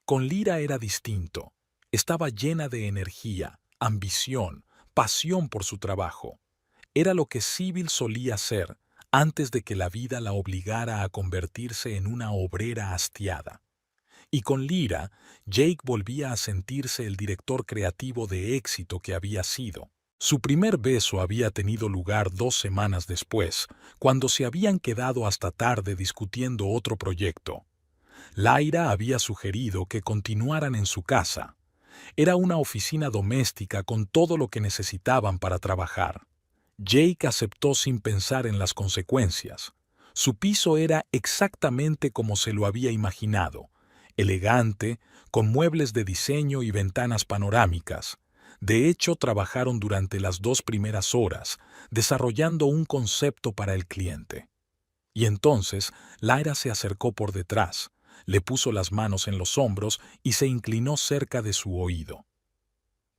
Con Lyra era distinto. Estaba llena de energía, ambición, pasión por su trabajo. Era lo que Sybil solía ser antes de que la vida la obligara a convertirse en una obrera hastiada. Y con Lyra, Jake volvía a sentirse el director creativo de éxito que había sido. Su primer beso había tenido lugar 2 semanas después, cuando se habían quedado hasta tarde discutiendo otro proyecto. Lyra había sugerido que continuaran en su casa. Era una oficina doméstica con todo lo que necesitaban para trabajar. Jake aceptó sin pensar en las consecuencias. Su piso era exactamente como se lo había imaginado, elegante, con muebles de diseño y ventanas panorámicas. De hecho, trabajaron durante las 2 primeras horas, desarrollando un concepto para el cliente. Y entonces, Lyra se acercó por detrás, le puso las manos en los hombros y se inclinó cerca de su oído.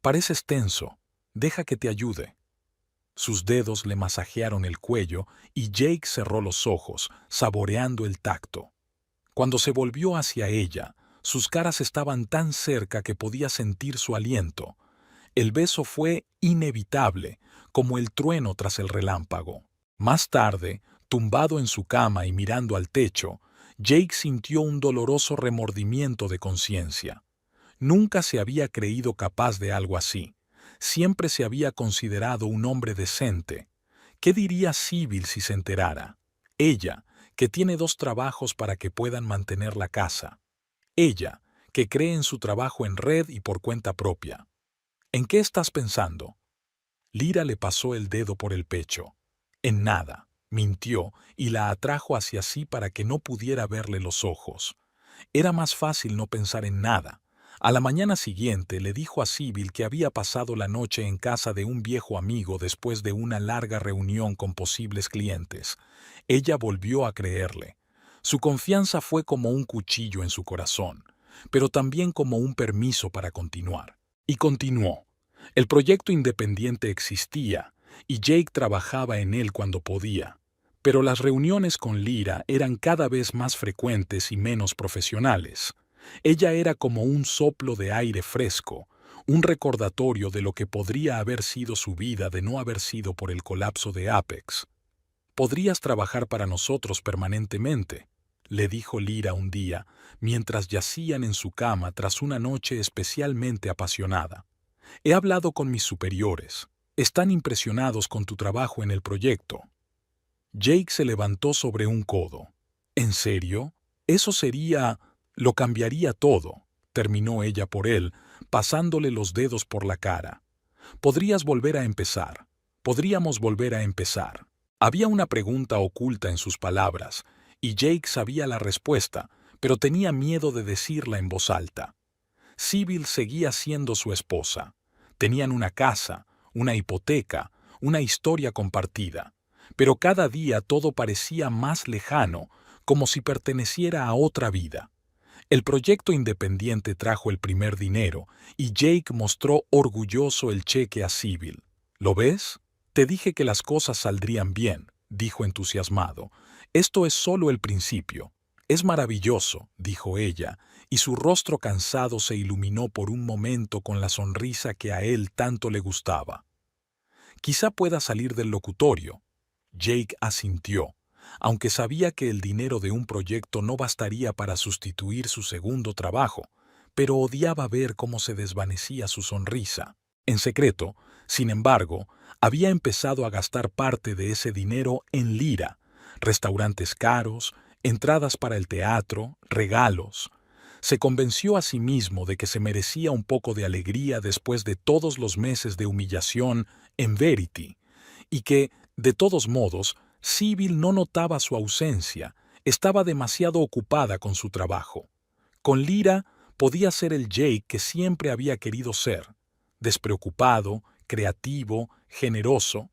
«Pareces tenso. Deja que te ayude». Sus dedos le masajearon el cuello y Jake cerró los ojos, saboreando el tacto. Cuando se volvió hacia ella, sus caras estaban tan cerca que podía sentir su aliento. El beso fue inevitable, como el trueno tras el relámpago. Más tarde, tumbado en su cama y mirando al techo, Jake sintió un doloroso remordimiento de conciencia. Nunca se había creído capaz de algo así. Siempre se había considerado un hombre decente. ¿Qué diría Sybil si se enterara? Ella, que tiene 2 trabajos para que puedan mantener la casa. Ella, que cree en su trabajo en red y por cuenta propia. ¿En qué estás pensando? Lyra le pasó el dedo por el pecho. En nada. Mintió y la atrajo hacia sí para que no pudiera verle los ojos. Era más fácil no pensar en nada. A la mañana siguiente le dijo a Sybil que había pasado la noche en casa de un viejo amigo después de una larga reunión con posibles clientes. Ella volvió a creerle. Su confianza fue como un cuchillo en su corazón, pero también como un permiso para continuar. Y continuó. El proyecto independiente existía, y Jake trabajaba en él cuando podía. Pero las reuniones con Lyra eran cada vez más frecuentes y menos profesionales. Ella era como un soplo de aire fresco, un recordatorio de lo que podría haber sido su vida de no haber sido por el colapso de Apex. «Podrías trabajar para nosotros permanentemente», le dijo Lyra un día, mientras yacían en su cama tras una noche especialmente apasionada. «He hablado con mis superiores. Están impresionados con tu trabajo en el proyecto». Jake se levantó sobre un codo. «¿En serio? Eso sería... lo cambiaría todo», terminó ella por él, pasándole los dedos por la cara. «Podrías volver a empezar. Podríamos volver a empezar». Había una pregunta oculta en sus palabras, y Jake sabía la respuesta, pero tenía miedo de decirla en voz alta. Sybil seguía siendo su esposa. Tenían una casa, una hipoteca, una historia compartida. Pero cada día todo parecía más lejano, como si perteneciera a otra vida. El proyecto independiente trajo el primer dinero, y Jake mostró orgulloso el cheque a Sybil. «¿Lo ves? Te dije que las cosas saldrían bien, dijo entusiasmado. Esto es solo el principio. Es maravilloso, dijo ella, y su rostro cansado se iluminó por un momento con la sonrisa que a él tanto le gustaba. Quizá pueda salir del locutorio. Jake asintió, aunque sabía que el dinero de un proyecto no bastaría para sustituir su segundo trabajo, pero odiaba ver cómo se desvanecía su sonrisa. En secreto, sin embargo, había empezado a gastar parte de ese dinero en lira, restaurantes caros, entradas para el teatro, regalos. Se convenció a sí mismo de que se merecía un poco de alegría después de todos los meses de humillación en Verity, y que, de todos modos, Sybil no notaba su ausencia, estaba demasiado ocupada con su trabajo. Con Lyra podía ser el Jake que siempre había querido ser, despreocupado, creativo, generoso.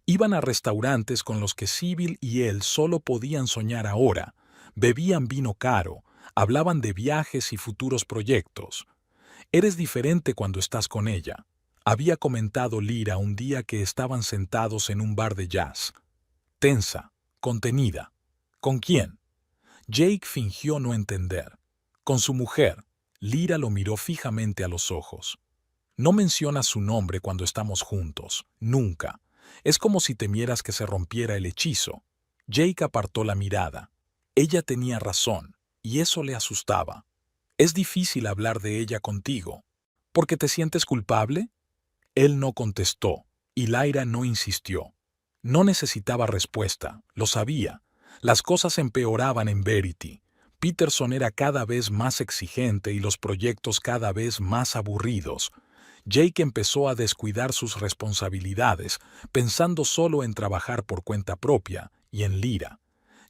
Iban a restaurantes con los que Sybil y él solo podían soñar ahora, bebían vino caro, hablaban de viajes y futuros proyectos. Eres diferente cuando estás con ella, había comentado Lyra un día que estaban sentados en un bar de jazz. Tensa, contenida. ¿Con quién? Jake fingió no entender. Con su mujer. Lyra lo miró fijamente a los ojos. No mencionas su nombre cuando estamos juntos, nunca. Es como si temieras que se rompiera el hechizo. Jake apartó la mirada. Ella tenía razón, y eso le asustaba. Es difícil hablar de ella contigo. ¿Por qué te sientes culpable? Él no contestó, y Lyra no insistió. No necesitaba respuesta, lo sabía. Las cosas empeoraban en Verity. Peterson era cada vez más exigente y los proyectos cada vez más aburridos. Jake empezó a descuidar sus responsabilidades, pensando solo en trabajar por cuenta propia y en Lyra.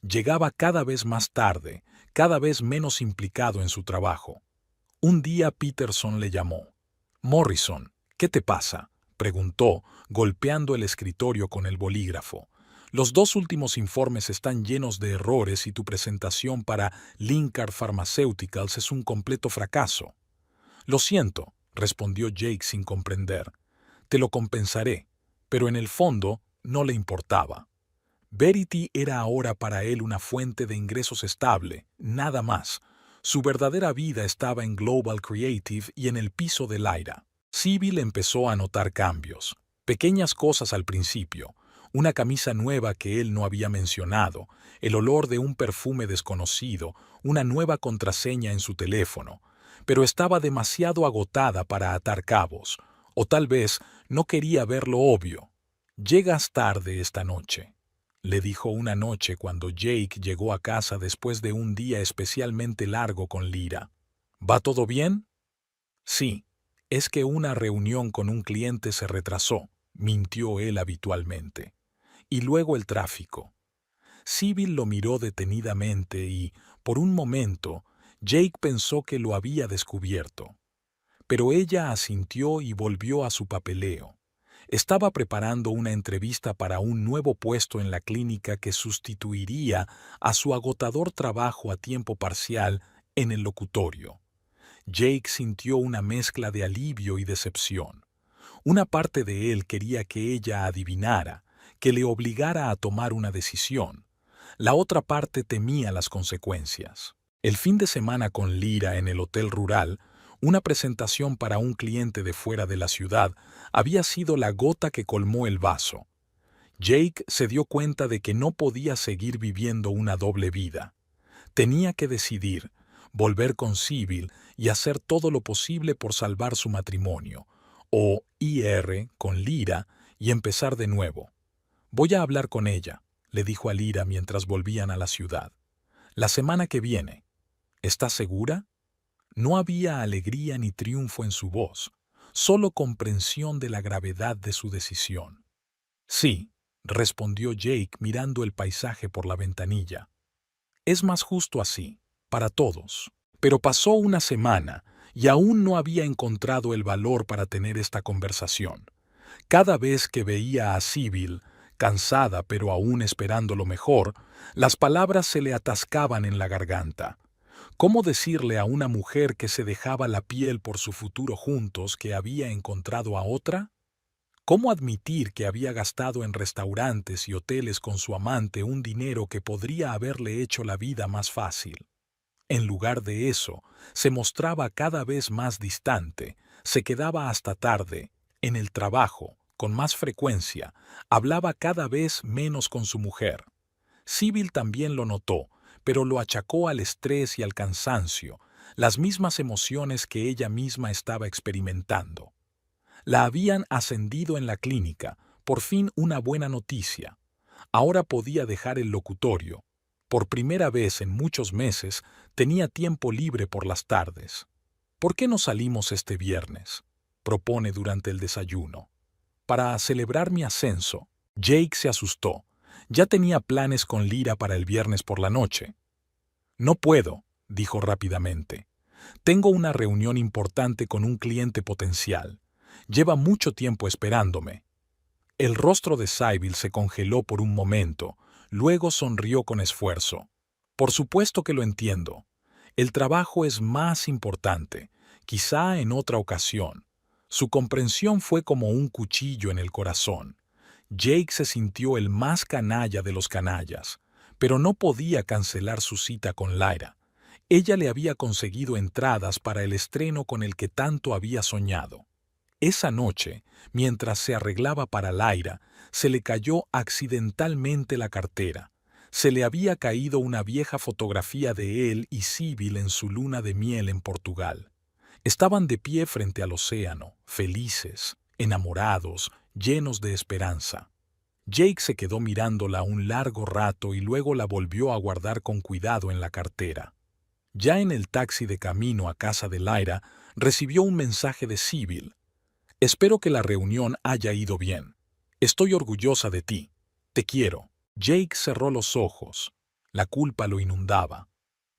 Llegaba cada vez más tarde, cada vez menos implicado en su trabajo. Un día Peterson le llamó. «Morrison, ¿qué te pasa?», preguntó, golpeando el escritorio con el bolígrafo. «Los 2 últimos informes están llenos de errores y tu presentación para Linkard Pharmaceuticals es un completo fracaso». «Lo siento», respondió Jake sin comprender. «Te lo compensaré», pero en el fondo no le importaba. Verity era ahora para él una fuente de ingresos estable, nada más. Su verdadera vida estaba en Global Creative y en el piso de Lyra. Sybil empezó a notar cambios, pequeñas cosas al principio, una camisa nueva que él no había mencionado, el olor de un perfume desconocido, una nueva contraseña en su teléfono, pero estaba demasiado agotada para atar cabos, o tal vez no quería ver lo obvio. «Llegas tarde esta noche», le dijo una noche cuando Jake llegó a casa después de un día especialmente largo con Lyra. «¿Va todo bien?» «Sí, es que una reunión con un cliente se retrasó», mintió él habitualmente. «Y luego el tráfico». Sybil lo miró detenidamente y, por un momento, Jake pensó que lo había descubierto. Pero ella asintió y volvió a su papeleo. Estaba preparando una entrevista para un nuevo puesto en la clínica que sustituiría a su agotador trabajo a tiempo parcial en el locutorio. Jake sintió una mezcla de alivio y decepción. Una parte de él quería que ella adivinara, que le obligara a tomar una decisión. La otra parte temía las consecuencias. El fin de semana con Lyra en el hotel rural, una presentación para un cliente de fuera de la ciudad, había sido la gota que colmó el vaso. Jake se dio cuenta de que no podía seguir viviendo una doble vida. Tenía que decidir, volver con Sybil y hacer todo lo posible por salvar su matrimonio, o ir con Lyra y empezar de nuevo. «Voy a hablar con ella», le dijo a Lyra mientras volvían a la ciudad. «La semana que viene». «¿Estás segura?» No había alegría ni triunfo en su voz, solo comprensión de la gravedad de su decisión. «Sí», respondió Jake mirando el paisaje por la ventanilla. «Es más justo así, para todos». Pero pasó una semana y aún no había encontrado el valor para tener esta conversación. Cada vez que veía a Sybil, cansada pero aún esperando lo mejor, las palabras se le atascaban en la garganta. ¿Cómo decirle a una mujer que se dejaba la piel por su futuro juntos que había encontrado a otra? ¿Cómo admitir que había gastado en restaurantes y hoteles con su amante un dinero que podría haberle hecho la vida más fácil? En lugar de eso, se mostraba cada vez más distante, se quedaba hasta tarde, en el trabajo, con más frecuencia, hablaba cada vez menos con su mujer. Sybil también lo notó, pero lo achacó al estrés y al cansancio, las mismas emociones que ella misma estaba experimentando. La habían ascendido en la clínica, por fin una buena noticia. Ahora podía dejar el locutorio. Por primera vez en muchos meses tenía tiempo libre por las tardes. ¿Por qué no salimos este viernes?, propone durante el desayuno. Para celebrar mi ascenso. Jake se asustó. Ya tenía planes con Lyra para el viernes por la noche. No puedo, dijo rápidamente. Tengo una reunión importante con un cliente potencial. Lleva mucho tiempo esperándome. El rostro de Sybil se congeló por un momento, luego sonrió con esfuerzo. Por supuesto que lo entiendo. El trabajo es más importante, quizá en otra ocasión. Su comprensión fue como un cuchillo en el corazón. Jake se sintió el más canalla de los canallas, pero no podía cancelar su cita con Lyra. Ella le había conseguido entradas para el estreno con el que tanto había soñado. Esa noche, mientras se arreglaba para Lyra, se le cayó accidentalmente la cartera. Se le había caído una vieja fotografía de él y Sybil en su luna de miel en Portugal. Estaban de pie frente al océano, felices, enamorados, llenos de esperanza. Jake se quedó mirándola un largo rato y luego la volvió a guardar con cuidado en la cartera. Ya en el taxi de camino a casa de Lyra, recibió un mensaje de Sybil. Espero que la reunión haya ido bien. Estoy orgullosa de ti. Te quiero. Jake cerró los ojos. La culpa lo inundaba.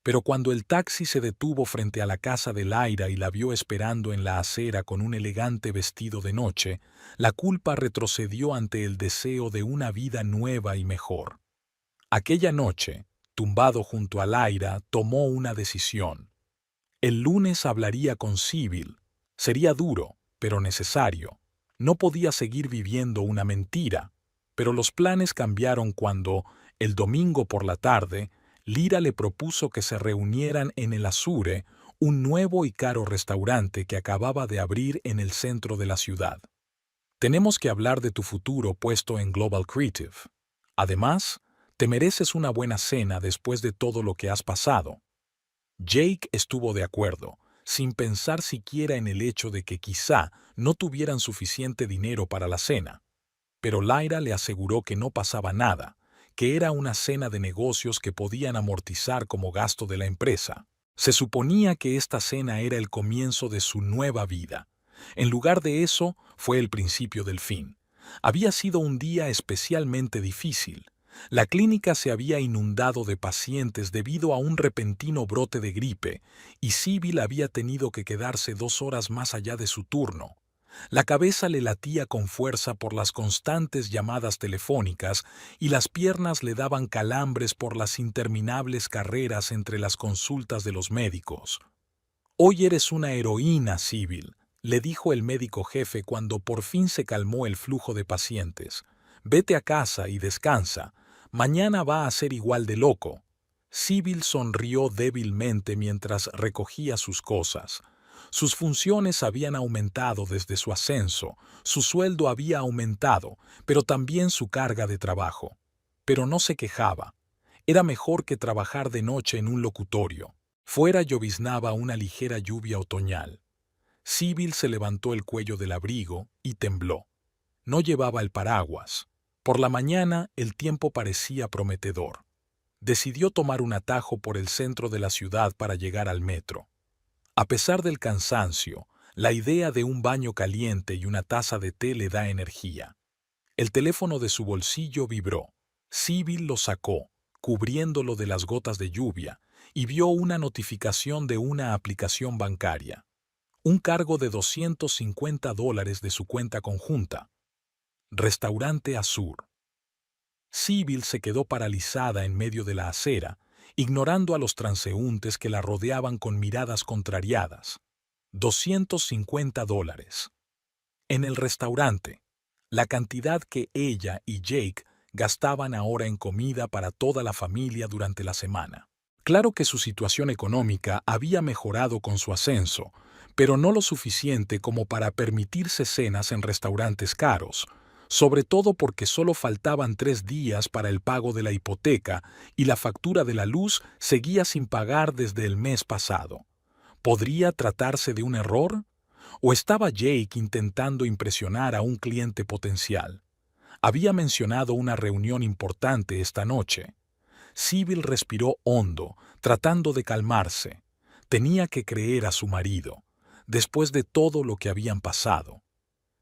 Pero cuando el taxi se detuvo frente a la casa de Lyra y la vio esperando en la acera con un elegante vestido de noche, la culpa retrocedió ante el deseo de una vida nueva y mejor. Aquella noche, tumbado junto a Lyra, tomó una decisión. El lunes hablaría con Sybil. Sería duro, pero necesario. No podía seguir viviendo una mentira. Pero los planes cambiaron cuando, el domingo por la tarde, Lyra le propuso que se reunieran en el Azure, un nuevo y caro restaurante que acababa de abrir en el centro de la ciudad. Tenemos que hablar de tu futuro puesto en Global Creative. Además, te mereces una buena cena después de todo lo que has pasado. Jake estuvo de acuerdo, sin pensar siquiera en el hecho de que quizá no tuvieran suficiente dinero para la cena. Pero Lyra le aseguró que no pasaba nada, que era una cena de negocios que podían amortizar como gasto de la empresa. Se suponía que esta cena era el comienzo de su nueva vida. En lugar de eso, fue el principio del fin. Había sido un día especialmente difícil. La clínica se había inundado de pacientes debido a un repentino brote de gripe, y Sybil había tenido que quedarse 2 horas más allá de su turno. La cabeza le latía con fuerza por las constantes llamadas telefónicas y las piernas le daban calambres por las interminables carreras entre las consultas de los médicos. «Hoy eres una heroína, Sybil», le dijo el médico jefe cuando por fin se calmó el flujo de pacientes. «Vete a casa y descansa. Mañana va a ser igual de loco». Sybil sonrió débilmente mientras recogía sus cosas. Sus funciones habían aumentado desde su ascenso, su sueldo había aumentado, pero también su carga de trabajo. Pero no se quejaba. Era mejor que trabajar de noche en un locutorio. Fuera lloviznaba una ligera lluvia otoñal. Sybil se levantó el cuello del abrigo y tembló. No llevaba el paraguas. Por la mañana el tiempo parecía prometedor. Decidió tomar un atajo por el centro de la ciudad para llegar al metro. A pesar del cansancio, la idea de un baño caliente y una taza de té le da energía. El teléfono de su bolsillo vibró. Sybil lo sacó, cubriéndolo de las gotas de lluvia, y vio una notificación de una aplicación bancaria. Un cargo de $250 de su cuenta conjunta. Restaurante Azur. Sybil se quedó paralizada en medio de la acera, ignorando a los transeúntes que la rodeaban con miradas contrariadas. $250. En el restaurante. la cantidad que ella y Jake gastaban ahora en comida para toda la familia durante la semana. Claro que su situación económica había mejorado con su ascenso, pero no lo suficiente como para permitirse cenas en restaurantes caros, sobre todo porque solo faltaban 3 días para el pago de la hipoteca y la factura de la luz seguía sin pagar desde el mes pasado. ¿Podría tratarse de un error? ¿O estaba Jake intentando impresionar a un cliente potencial? Había mencionado una reunión importante esta noche. Sybil respiró hondo, tratando de calmarse. Tenía que creer a su marido, después de todo lo que habían pasado.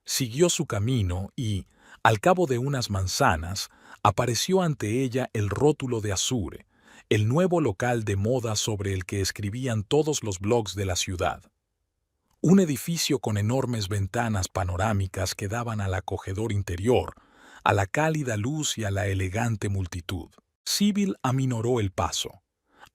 Siguió su camino y, al cabo de unas manzanas, apareció ante ella el rótulo de Azure, el nuevo local de moda sobre el que escribían todos los blogs de la ciudad. Un edificio con enormes ventanas panorámicas que daban al acogedor interior, a la cálida luz y a la elegante multitud. Sybil aminoró el paso.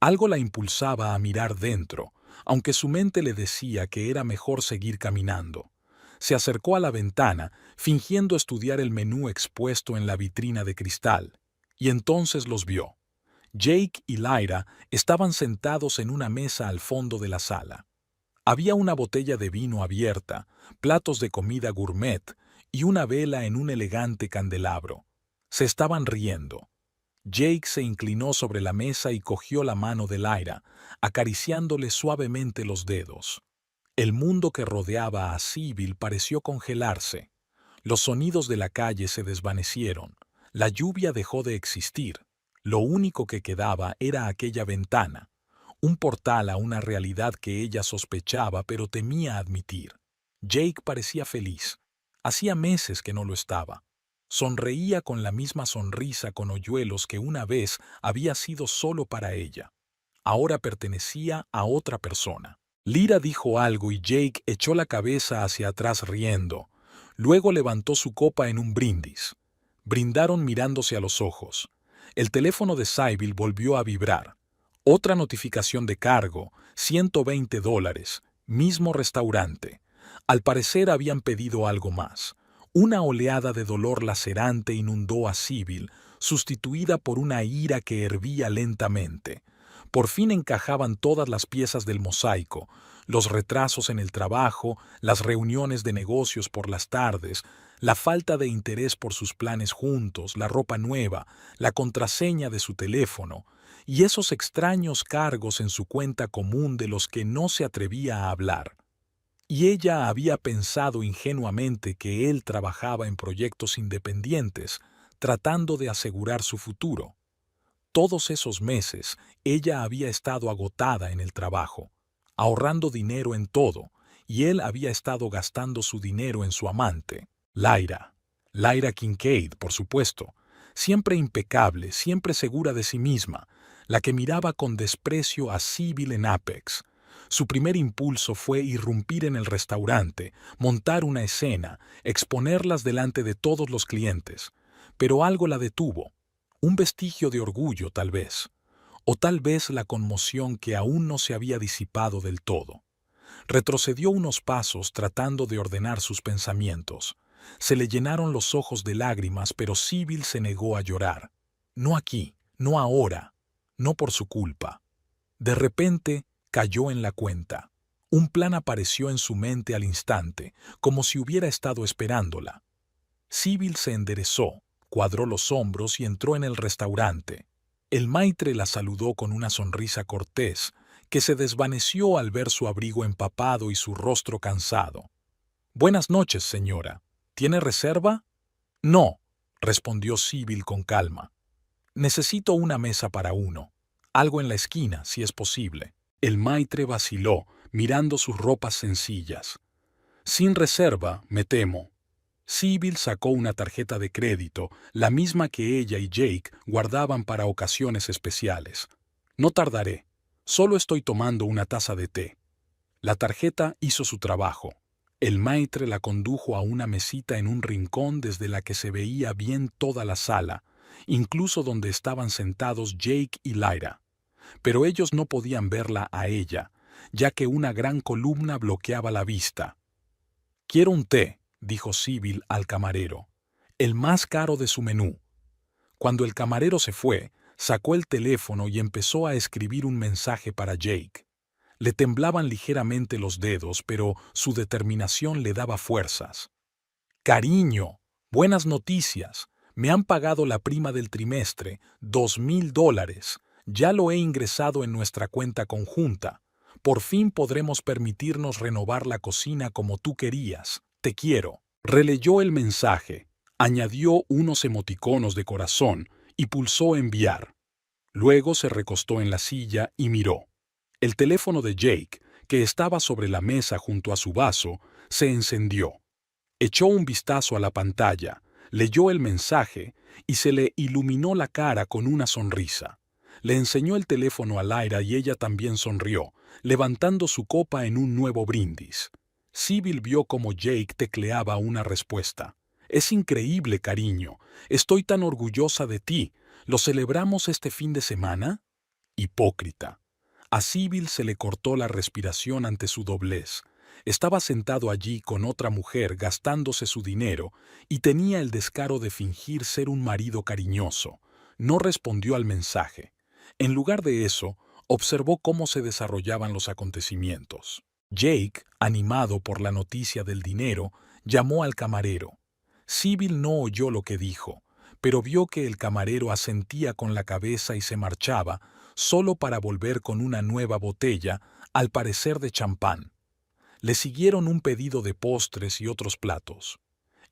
Algo la impulsaba a mirar dentro, aunque su mente le decía que era mejor seguir caminando. Se acercó a la ventana, fingiendo estudiar el menú expuesto en la vitrina de cristal, y entonces los vio. Jake y Lyra estaban sentados en una mesa al fondo de la sala. Había una botella de vino abierta, platos de comida gourmet y una vela en un elegante candelabro. Se estaban riendo. Jake se inclinó sobre la mesa y cogió la mano de Lyra, acariciándole suavemente los dedos. El mundo que rodeaba a Sybil pareció congelarse. Los sonidos de la calle se desvanecieron. La lluvia dejó de existir. Lo único que quedaba era aquella ventana, un portal a una realidad que ella sospechaba pero temía admitir. Jake parecía feliz. Hacía meses que no lo estaba. Sonreía con la misma sonrisa con hoyuelos que una vez había sido solo para ella. Ahora pertenecía a otra persona. Lyra dijo algo y Jake echó la cabeza hacia atrás riendo. Luego levantó su copa en un brindis. Brindaron mirándose a los ojos. El teléfono de Sybil volvió a vibrar. Otra notificación de cargo, $120, mismo restaurante. Al parecer habían pedido algo más. Una oleada de dolor lacerante inundó a Sybil, sustituida por una ira que hervía lentamente. Por fin encajaban todas las piezas del mosaico, los retrasos en el trabajo, las reuniones de negocios por las tardes, la falta de interés por sus planes juntos, la ropa nueva, la contraseña de su teléfono, y esos extraños cargos en su cuenta común de los que no se atrevía a hablar. Y ella había pensado ingenuamente que él trabajaba en proyectos independientes, tratando de asegurar su futuro. Todos esos meses, ella había estado agotada en el trabajo, ahorrando dinero en todo, y él había estado gastando su dinero en su amante, Lyra. Lyra Kincaid, por supuesto, siempre impecable, siempre segura de sí misma, la que miraba con desprecio a Sybil en Apex. Su primer impulso fue irrumpir en el restaurante, montar una escena, exponerlas delante de todos los clientes. Pero algo la detuvo. Un vestigio de orgullo, tal vez. O tal vez la conmoción que aún no se había disipado del todo. Retrocedió unos pasos tratando de ordenar sus pensamientos. Se le llenaron los ojos de lágrimas, pero Sybil se negó a llorar. No aquí, no ahora, no por su culpa. De repente, cayó en la cuenta. Un plan apareció en su mente al instante, como si hubiera estado esperándola. Sybil se enderezó, cuadró los hombros y entró en el restaurante. El maitre la saludó con una sonrisa cortés, que se desvaneció al ver su abrigo empapado y su rostro cansado. «Buenas noches, señora. ¿Tiene reserva?» «No», respondió Sybil con calma. «Necesito una mesa para uno. Algo en la esquina, si es posible». El maitre vaciló, mirando sus ropas sencillas. «Sin reserva, me temo». Sybil sacó una tarjeta de crédito, la misma que ella y Jake guardaban para ocasiones especiales. «No tardaré. Solo estoy tomando una taza de té». La tarjeta hizo su trabajo. El maitre la condujo a una mesita en un rincón desde la que se veía bien toda la sala, incluso donde estaban sentados Jake y Lyra. Pero ellos no podían verla a ella, ya que una gran columna bloqueaba la vista. «Quiero un té», dijo Sybil al camarero. el más caro de su menú. Cuando el camarero se fue, sacó el teléfono y empezó a escribir un mensaje para Jake. Le temblaban ligeramente los dedos, pero su determinación le daba fuerzas. Cariño, buenas noticias. Me han pagado la prima del trimestre, $2,000. Ya lo he ingresado en nuestra cuenta conjunta. Por fin podremos permitirnos renovar la cocina como tú querías. Te quiero. Releyó el mensaje, añadió unos emoticonos de corazón y pulsó enviar. Luego se recostó en la silla y miró. El teléfono de Jake, que estaba sobre la mesa junto a su vaso, se encendió. Echó un vistazo a la pantalla, leyó el mensaje y se le iluminó la cara con una sonrisa. Le enseñó el teléfono a Lyra y ella también sonrió, levantando su copa en un nuevo brindis. Sybil vio cómo Jake tecleaba una respuesta. «Es increíble, cariño. Estoy tan orgullosa de ti. ¿Lo celebramos este fin de semana?» Hipócrita. A Sybil se le cortó la respiración ante su doblez. Estaba sentado allí con otra mujer gastándose su dinero y tenía el descaro de fingir ser un marido cariñoso. No respondió al mensaje. En lugar de eso, observó cómo se desarrollaban los acontecimientos. Jake, animado por la noticia del dinero, llamó al camarero. Sybil no oyó lo que dijo, pero vio que el camarero asentía con la cabeza y se marchaba, solo para volver con una nueva botella, al parecer de champán. Le siguieron un pedido de postres y otros platos.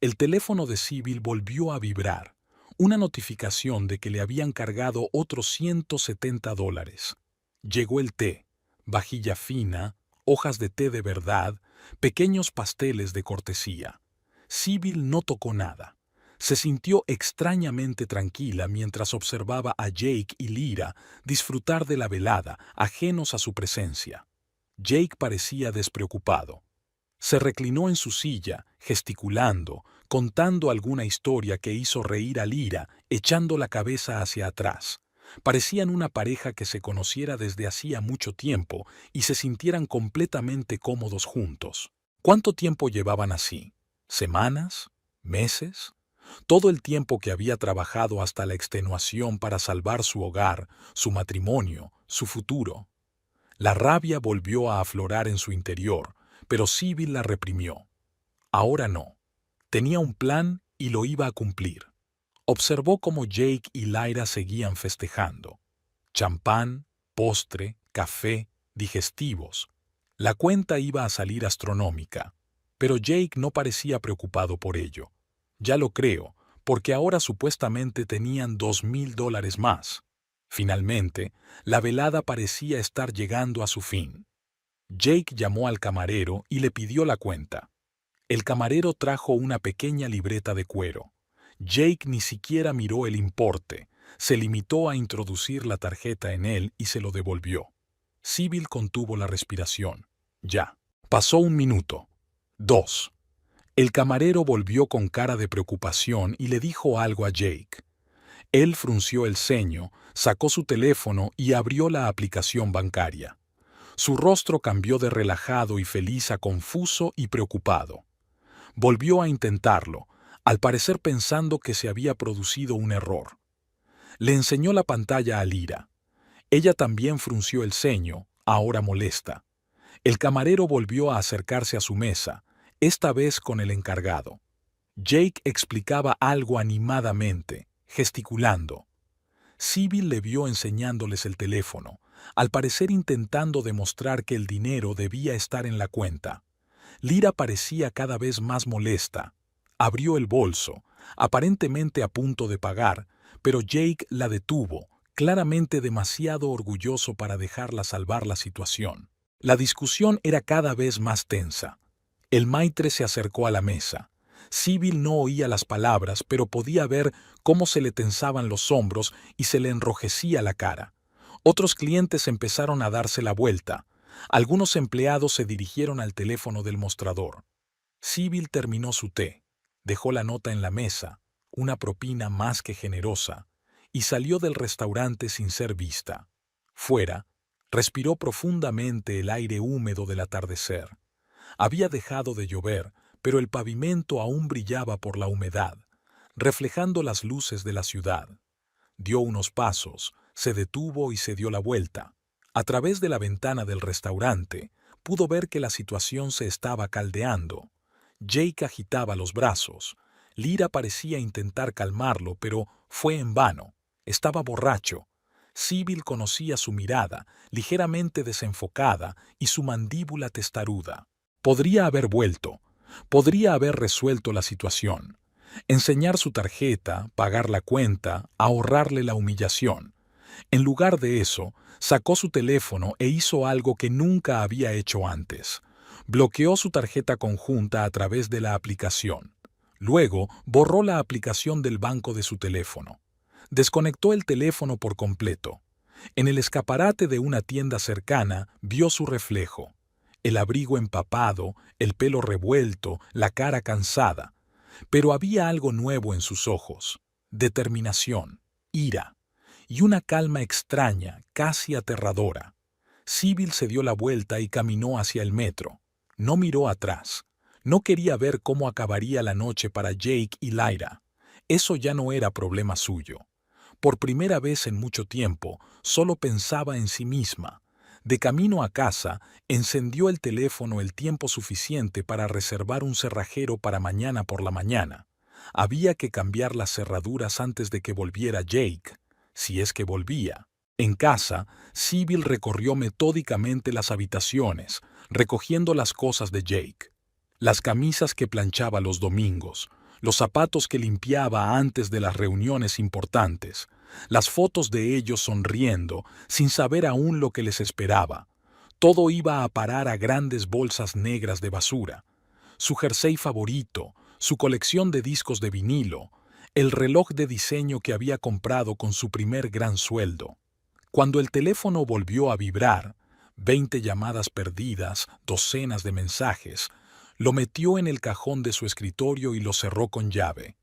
El teléfono de Sybil volvió a vibrar, una notificación de que le habían cargado otros $170. Llegó el té, vajilla fina, hojas de té de verdad, pequeños pasteles de cortesía. Sybil no tocó nada. Se sintió extrañamente tranquila mientras observaba a Jake y Lyra disfrutar de la velada, ajenos a su presencia. Jake parecía despreocupado. Se reclinó en su silla, gesticulando, contando alguna historia que hizo reír a Lyra, echando la cabeza hacia atrás. Parecían una pareja que se conociera desde hacía mucho tiempo y se sintieran completamente cómodos juntos. ¿Cuánto tiempo llevaban así? ¿Semanas? ¿Meses? Todo el tiempo que había trabajado hasta la extenuación para salvar su hogar, su matrimonio, su futuro. La rabia volvió a aflorar en su interior, pero Sybil la reprimió. Ahora no. Tenía un plan y lo iba a cumplir. Observó cómo Jake y Lyra seguían festejando. Champán, postre, café, digestivos. La cuenta iba a salir astronómica, pero Jake no parecía preocupado por ello. Ya lo creo, porque ahora supuestamente tenían $2,000 más. Finalmente, la velada parecía estar llegando a su fin. Jake llamó al camarero y le pidió la cuenta. El camarero trajo una pequeña libreta de cuero. Jake ni siquiera miró el importe, se limitó a introducir la tarjeta en él y se lo devolvió. Sybil contuvo la respiración. Ya. Pasó 1 minuto. 2. El camarero volvió con cara de preocupación y le dijo algo a Jake. Él frunció el ceño, sacó su teléfono y abrió la aplicación bancaria. Su rostro cambió de relajado y feliz a confuso y preocupado. Volvió a intentarlo, al parecer pensando que se había producido un error. Le enseñó la pantalla a Lyra. Ella también frunció el ceño, ahora molesta. El camarero volvió a acercarse a su mesa, esta vez con el encargado. Jake explicaba algo animadamente, gesticulando. Sybil le vio enseñándoles el teléfono, al parecer intentando demostrar que el dinero debía estar en la cuenta. Lyra parecía cada vez más molesta. Abrió el bolso, aparentemente a punto de pagar, pero Jake la detuvo, claramente demasiado orgulloso para dejarla salvar la situación. La discusión era cada vez más tensa. El maitre se acercó a la mesa. Sybil no oía las palabras, pero podía ver cómo se le tensaban los hombros y se le enrojecía la cara. Otros clientes empezaron a darse la vuelta. Algunos empleados se dirigieron al teléfono del mostrador. Sybil terminó su té, dejó la nota en la mesa, una propina más que generosa, y salió del restaurante sin ser vista. Fuera, respiró profundamente el aire húmedo del atardecer. Había dejado de llover, pero el pavimento aún brillaba por la humedad. reflejando las luces de la ciudad. Dio unos pasos, se detuvo y se dio la vuelta. A través de la ventana del restaurante, pudo ver que la situación se estaba caldeando. Jake agitaba los brazos. Lyra parecía intentar calmarlo, pero fue en vano. Estaba borracho. Sybil conocía su mirada, ligeramente desenfocada, y su mandíbula testaruda. Podría haber vuelto. Podría haber resuelto la situación. Enseñar su tarjeta, pagar la cuenta, ahorrarle la humillación. En lugar de eso, sacó su teléfono e hizo algo que nunca había hecho antes. Bloqueó su tarjeta conjunta a través de la aplicación. Luego, borró la aplicación del banco de su teléfono. Desconectó el teléfono por completo. En el escaparate de una tienda cercana, vio su reflejo. El abrigo empapado, el pelo revuelto, la cara cansada. Pero había algo nuevo en sus ojos: determinación, ira y una calma extraña, casi aterradora. Sybil se dio la vuelta y caminó hacia el metro. No miró atrás. No quería ver cómo acabaría la noche para Jake y Lyra. Eso ya no era problema suyo. Por primera vez en mucho tiempo, solo pensaba en sí misma. De camino a casa, encendió el teléfono el tiempo suficiente para reservar un cerrajero para mañana por la mañana. Había que cambiar las cerraduras antes de que volviera Jake, si es que volvía. En casa, Sybil recorrió metódicamente las habitaciones, recogiendo las cosas de Jake. Las camisas que planchaba los domingos, los zapatos que limpiaba antes de las reuniones importantes, las fotos de ellos sonriendo, sin saber aún lo que les esperaba. Todo iba a parar a grandes bolsas negras de basura. Su jersey favorito, su colección de discos de vinilo, el reloj de diseño que había comprado con su primer gran sueldo. Cuando el teléfono volvió a vibrar, 20 llamadas perdidas, docenas de mensajes, lo metió en el cajón de su escritorio y lo cerró con llave.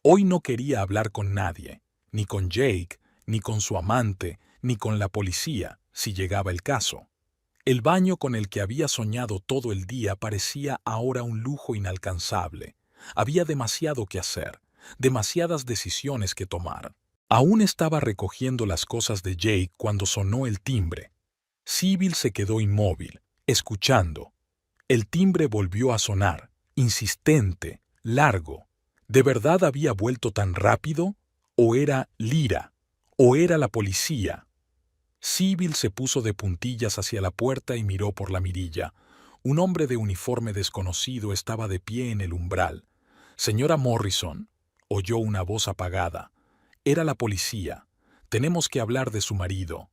Hoy no quería hablar con nadie, ni con Jake, ni con su amante, ni con la policía, si llegaba el caso. El baño con el que había soñado todo el día parecía ahora un lujo inalcanzable. Había demasiado que hacer, demasiadas decisiones que tomar. Aún estaba recogiendo las cosas de Jake cuando sonó el timbre. Sybil se quedó inmóvil, escuchando. El timbre volvió a sonar, insistente, largo. ¿De verdad había vuelto tan rápido? ¿O era Lyra? ¿O era la policía? Sybil se puso de puntillas hacia la puerta y miró por la mirilla. Un hombre de uniforme desconocido estaba de pie en el umbral. «Señora Morrison», oyó una voz apagada. Era la policía. «Tenemos que hablar de su marido».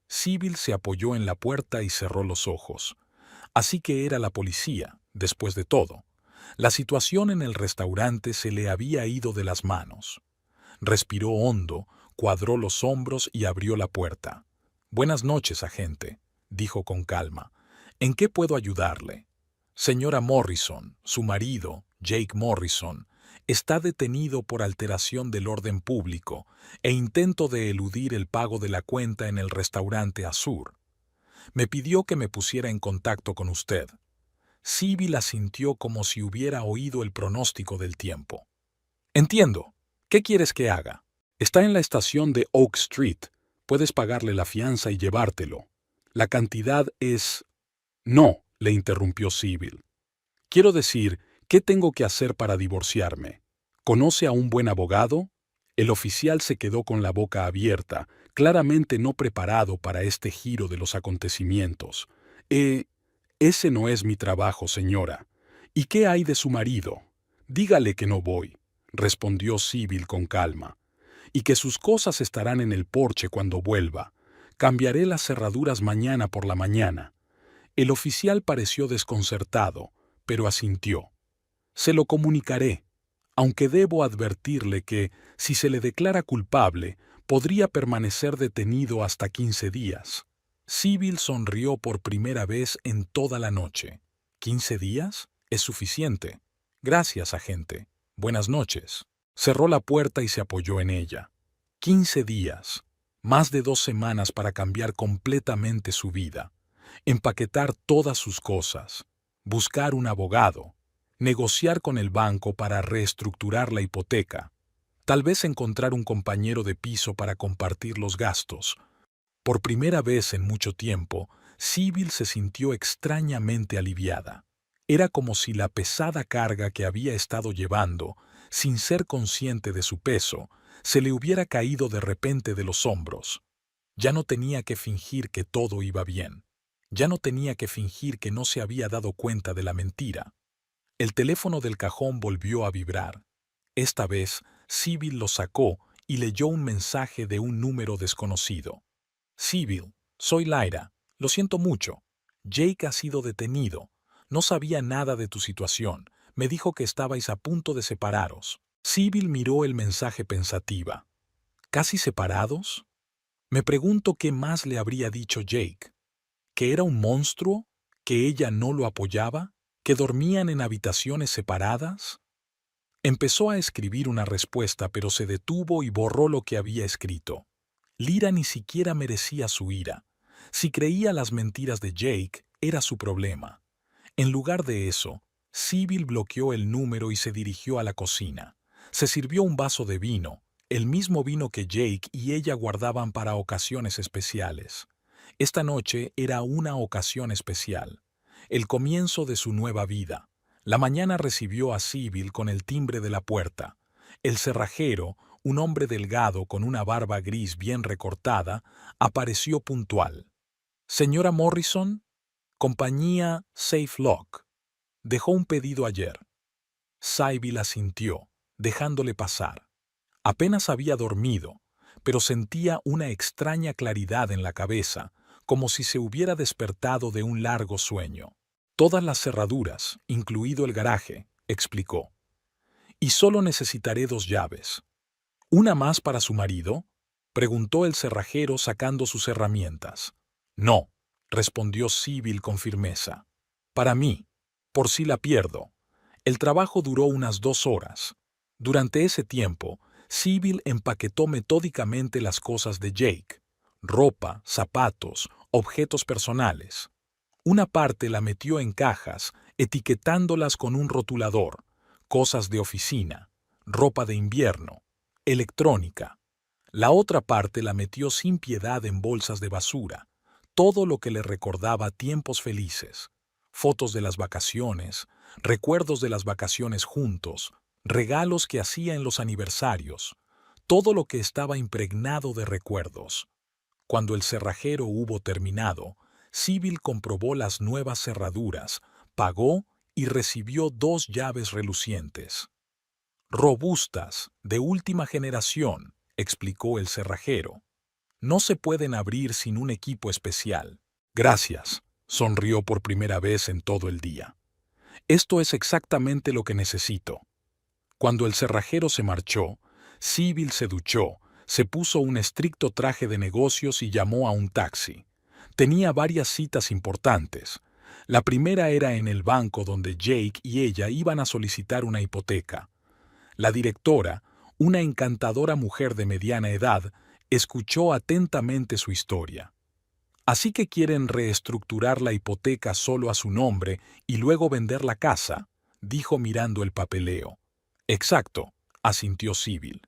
Sybil se apoyó en la puerta y cerró los ojos. Así que era la policía, después de todo. La situación en el restaurante se le había ido de las manos. Respiró hondo, cuadró los hombros y abrió la puerta. «Buenas noches, agente», dijo con calma. «¿En qué puedo ayudarle?» «Señora Morrison, su marido, Jake Morrison, está detenido por alteración del orden público e intento de eludir el pago de la cuenta en el restaurante Azur. Me pidió que me pusiera en contacto con usted». Sybil asintió como si hubiera oído el pronóstico del tiempo. «Entiendo. ¿Qué quieres que haga?» «Está en la estación de Oak Street. Puedes pagarle la fianza y llevártelo. La cantidad es...» «No», le interrumpió Sybil. «Quiero decir, ¿qué tengo que hacer para divorciarme? ¿Conoce a un buen abogado?» El oficial se quedó con la boca abierta, claramente no preparado para este giro de los acontecimientos. Ese no es mi trabajo, señora. ¿Y qué hay de su marido?» «Dígale que no voy», respondió Sybil con calma. «Y que sus cosas estarán en el porche cuando vuelva. Cambiaré las cerraduras mañana por la mañana». El oficial pareció desconcertado, pero asintió. «Se lo comunicaré, aunque debo advertirle que, si se le declara culpable, podría permanecer detenido hasta 15 días». Sybil sonrió por primera vez en toda la noche. «¿15 días? Es suficiente. Gracias, agente. Buenas noches». Cerró la puerta y se apoyó en ella. 15 días. Más de 2 semanas para cambiar completamente su vida. Empaquetar todas sus cosas. Buscar un abogado. Negociar con el banco para reestructurar la hipoteca. Tal vez encontrar un compañero de piso para compartir los gastos. Por primera vez en mucho tiempo, Sybil se sintió extrañamente aliviada. Era como si la pesada carga que había estado llevando, sin ser consciente de su peso, se le hubiera caído de repente de los hombros. Ya no tenía que fingir que todo iba bien. Ya no tenía que fingir que no se había dado cuenta de la mentira. El teléfono del cajón volvió a vibrar. Esta vez, Sybil lo sacó y leyó un mensaje de un número desconocido. Sybil, soy Lyra. Lo siento mucho. Jake ha sido detenido. No sabía nada de tu situación. Me dijo que estabais a punto de separaros. Sybil miró el mensaje pensativa. ¿Casi separados? Me pregunto qué más le habría dicho Jake. ¿Que era un monstruo? ¿Que ella no lo apoyaba? ¿Que dormían en habitaciones separadas? Empezó a escribir una respuesta, pero se detuvo y borró lo que había escrito. Lyra ni siquiera merecía su ira. Si creía las mentiras de Jake, era su problema. En lugar de eso, Sybil bloqueó el número y se dirigió a la cocina. Se sirvió un vaso de vino, el mismo vino que Jake y ella guardaban para ocasiones especiales. Esta noche era una ocasión especial, el comienzo de su nueva vida. La mañana recibió a Sybil con el timbre de la puerta. El cerrajero, un hombre delgado con una barba gris bien recortada, apareció puntual. «Señora Morrison, compañía Safe Lock. Dejó un pedido ayer». Sybil asintió, dejándole pasar. Apenas había dormido, pero sentía una extraña claridad en la cabeza, como si se hubiera despertado de un largo sueño. «Todas las cerraduras, incluido el garaje», explicó. «Y solo necesitaré 2 llaves». «¿Una más para su marido?», preguntó el cerrajero sacando sus herramientas. «No», respondió Sybil con firmeza. «Para mí, por si la pierdo». El trabajo duró unas 2 horas. Durante ese tiempo, Sybil empaquetó metódicamente las cosas de Jake: ropa, zapatos, objetos personales. Una parte la metió en cajas, etiquetándolas con un rotulador: cosas de oficina, ropa de invierno, electrónica. La otra parte la metió sin piedad en bolsas de basura, todo lo que le recordaba tiempos felices: fotos de las vacaciones, recuerdos de las vacaciones juntos, regalos que hacía en los aniversarios, todo lo que estaba impregnado de recuerdos. Cuando el cerrajero hubo terminado, Sybil comprobó las nuevas cerraduras, pagó y recibió 2 llaves relucientes. «Robustas, de última generación», explicó el cerrajero. «No se pueden abrir sin un equipo especial». «Gracias», sonrió por primera vez en todo el día. «Esto es exactamente lo que necesito». Cuando el cerrajero se marchó, Sybil se duchó, se puso un estricto traje de negocios y llamó a un taxi. Tenía varias citas importantes. La primera era en el banco donde Jake y ella iban a solicitar una hipoteca. La directora, una encantadora mujer de mediana edad, escuchó atentamente su historia. «¿Así que quieren reestructurar la hipoteca solo a su nombre y luego vender la casa?», dijo mirando el papeleo. «Exacto», asintió Sybil.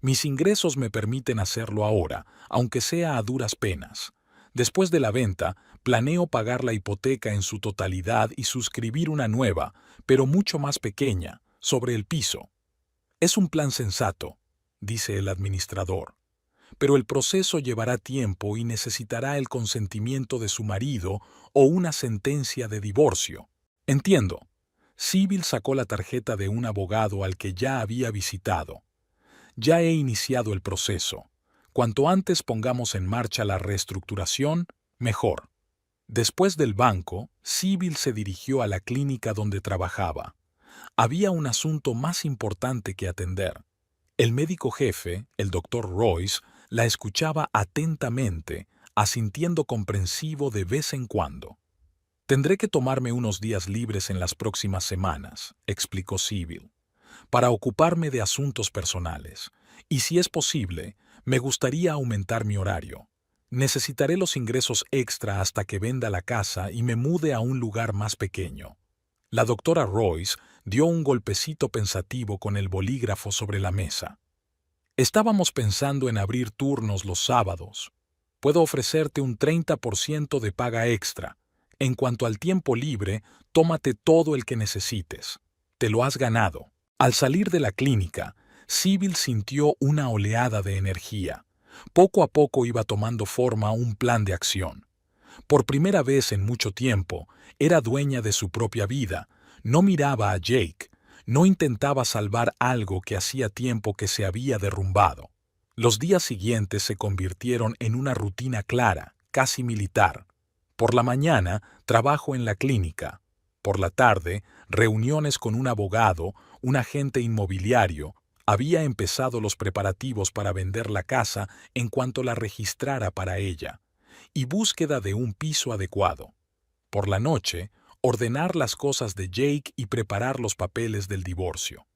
«Mis ingresos me permiten hacerlo ahora, aunque sea a duras penas. Después de la venta, planeo pagar la hipoteca en su totalidad y suscribir una nueva, pero mucho más pequeña, sobre el piso». «Es un plan sensato», dice el administrador. «Pero el proceso llevará tiempo y necesitará el consentimiento de su marido o una sentencia de divorcio». «Entiendo». Sybil sacó la tarjeta de un abogado al que ya había visitado. «Ya he iniciado el proceso. Cuanto antes pongamos en marcha la reestructuración, mejor». Después del banco, Sybil se dirigió a la clínica donde trabajaba. Había un asunto más importante que atender. El médico jefe, el doctor Royce, la escuchaba atentamente, asintiendo comprensivo de vez en cuando. «Tendré que tomarme unos días libres en las próximas semanas», explicó Sybil, «para ocuparme de asuntos personales. Y si es posible, me gustaría aumentar mi horario. Necesitaré los ingresos extra hasta que venda la casa y me mude a un lugar más pequeño». La doctora Royce dio un golpecito pensativo con el bolígrafo sobre la mesa. Estábamos pensando en abrir turnos los sábados. Puedo ofrecerte un 30% de paga extra. En cuanto al tiempo libre, tómate todo el que necesites. Te lo has ganado. Al salir de la clínica, Sybil sintió una oleada de energía. Poco a poco iba tomando forma un plan de acción. Por primera vez en mucho tiempo, era dueña de su propia vida. No miraba a Jake. No intentaba salvar algo que hacía tiempo que se había derrumbado. Los días siguientes se convirtieron en una rutina clara, casi militar. Por la mañana, trabajo en la clínica. Por la tarde, reuniones con un abogado, un agente inmobiliario. Había empezado los preparativos para vender la casa en cuanto la registrara para ella. Y búsqueda de un piso adecuado. Por la noche, ordenar las cosas de Jake y preparar los papeles del divorcio.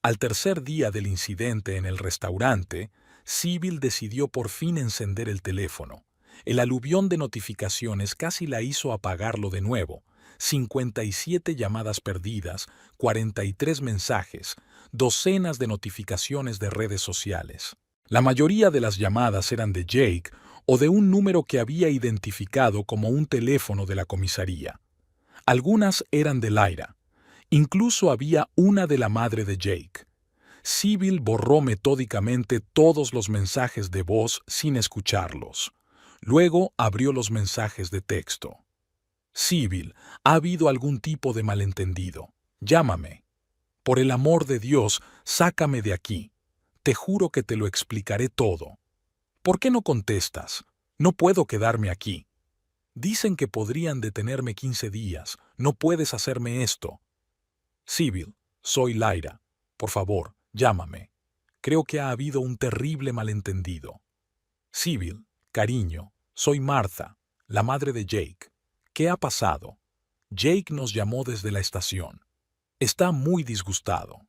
Al tercer día del incidente en el restaurante, Sybil decidió por fin encender el teléfono. El aluvión de notificaciones casi la hizo apagarlo de nuevo. 57 llamadas perdidas, 43 mensajes, docenas de notificaciones de redes sociales. La mayoría de las llamadas eran de Jake o de un número que había identificado como un teléfono de la comisaría. Algunas eran de Lyra. Incluso había una de la madre de Jake. Sybil borró metódicamente todos los mensajes de voz sin escucharlos. Luego abrió los mensajes de texto. Sybil, ha habido algún tipo de malentendido. Llámame. Por el amor de Dios, sácame de aquí. Te juro que te lo explicaré todo. ¿Por qué no contestas? No puedo quedarme aquí. Dicen que podrían detenerme 15 días. No puedes hacerme esto. Sybil, soy Lyra. Por favor, llámame. Creo que ha habido un terrible malentendido. Sybil, cariño, soy Martha, la madre de Jake. ¿Qué ha pasado? Jake nos llamó desde la estación. Está muy disgustado.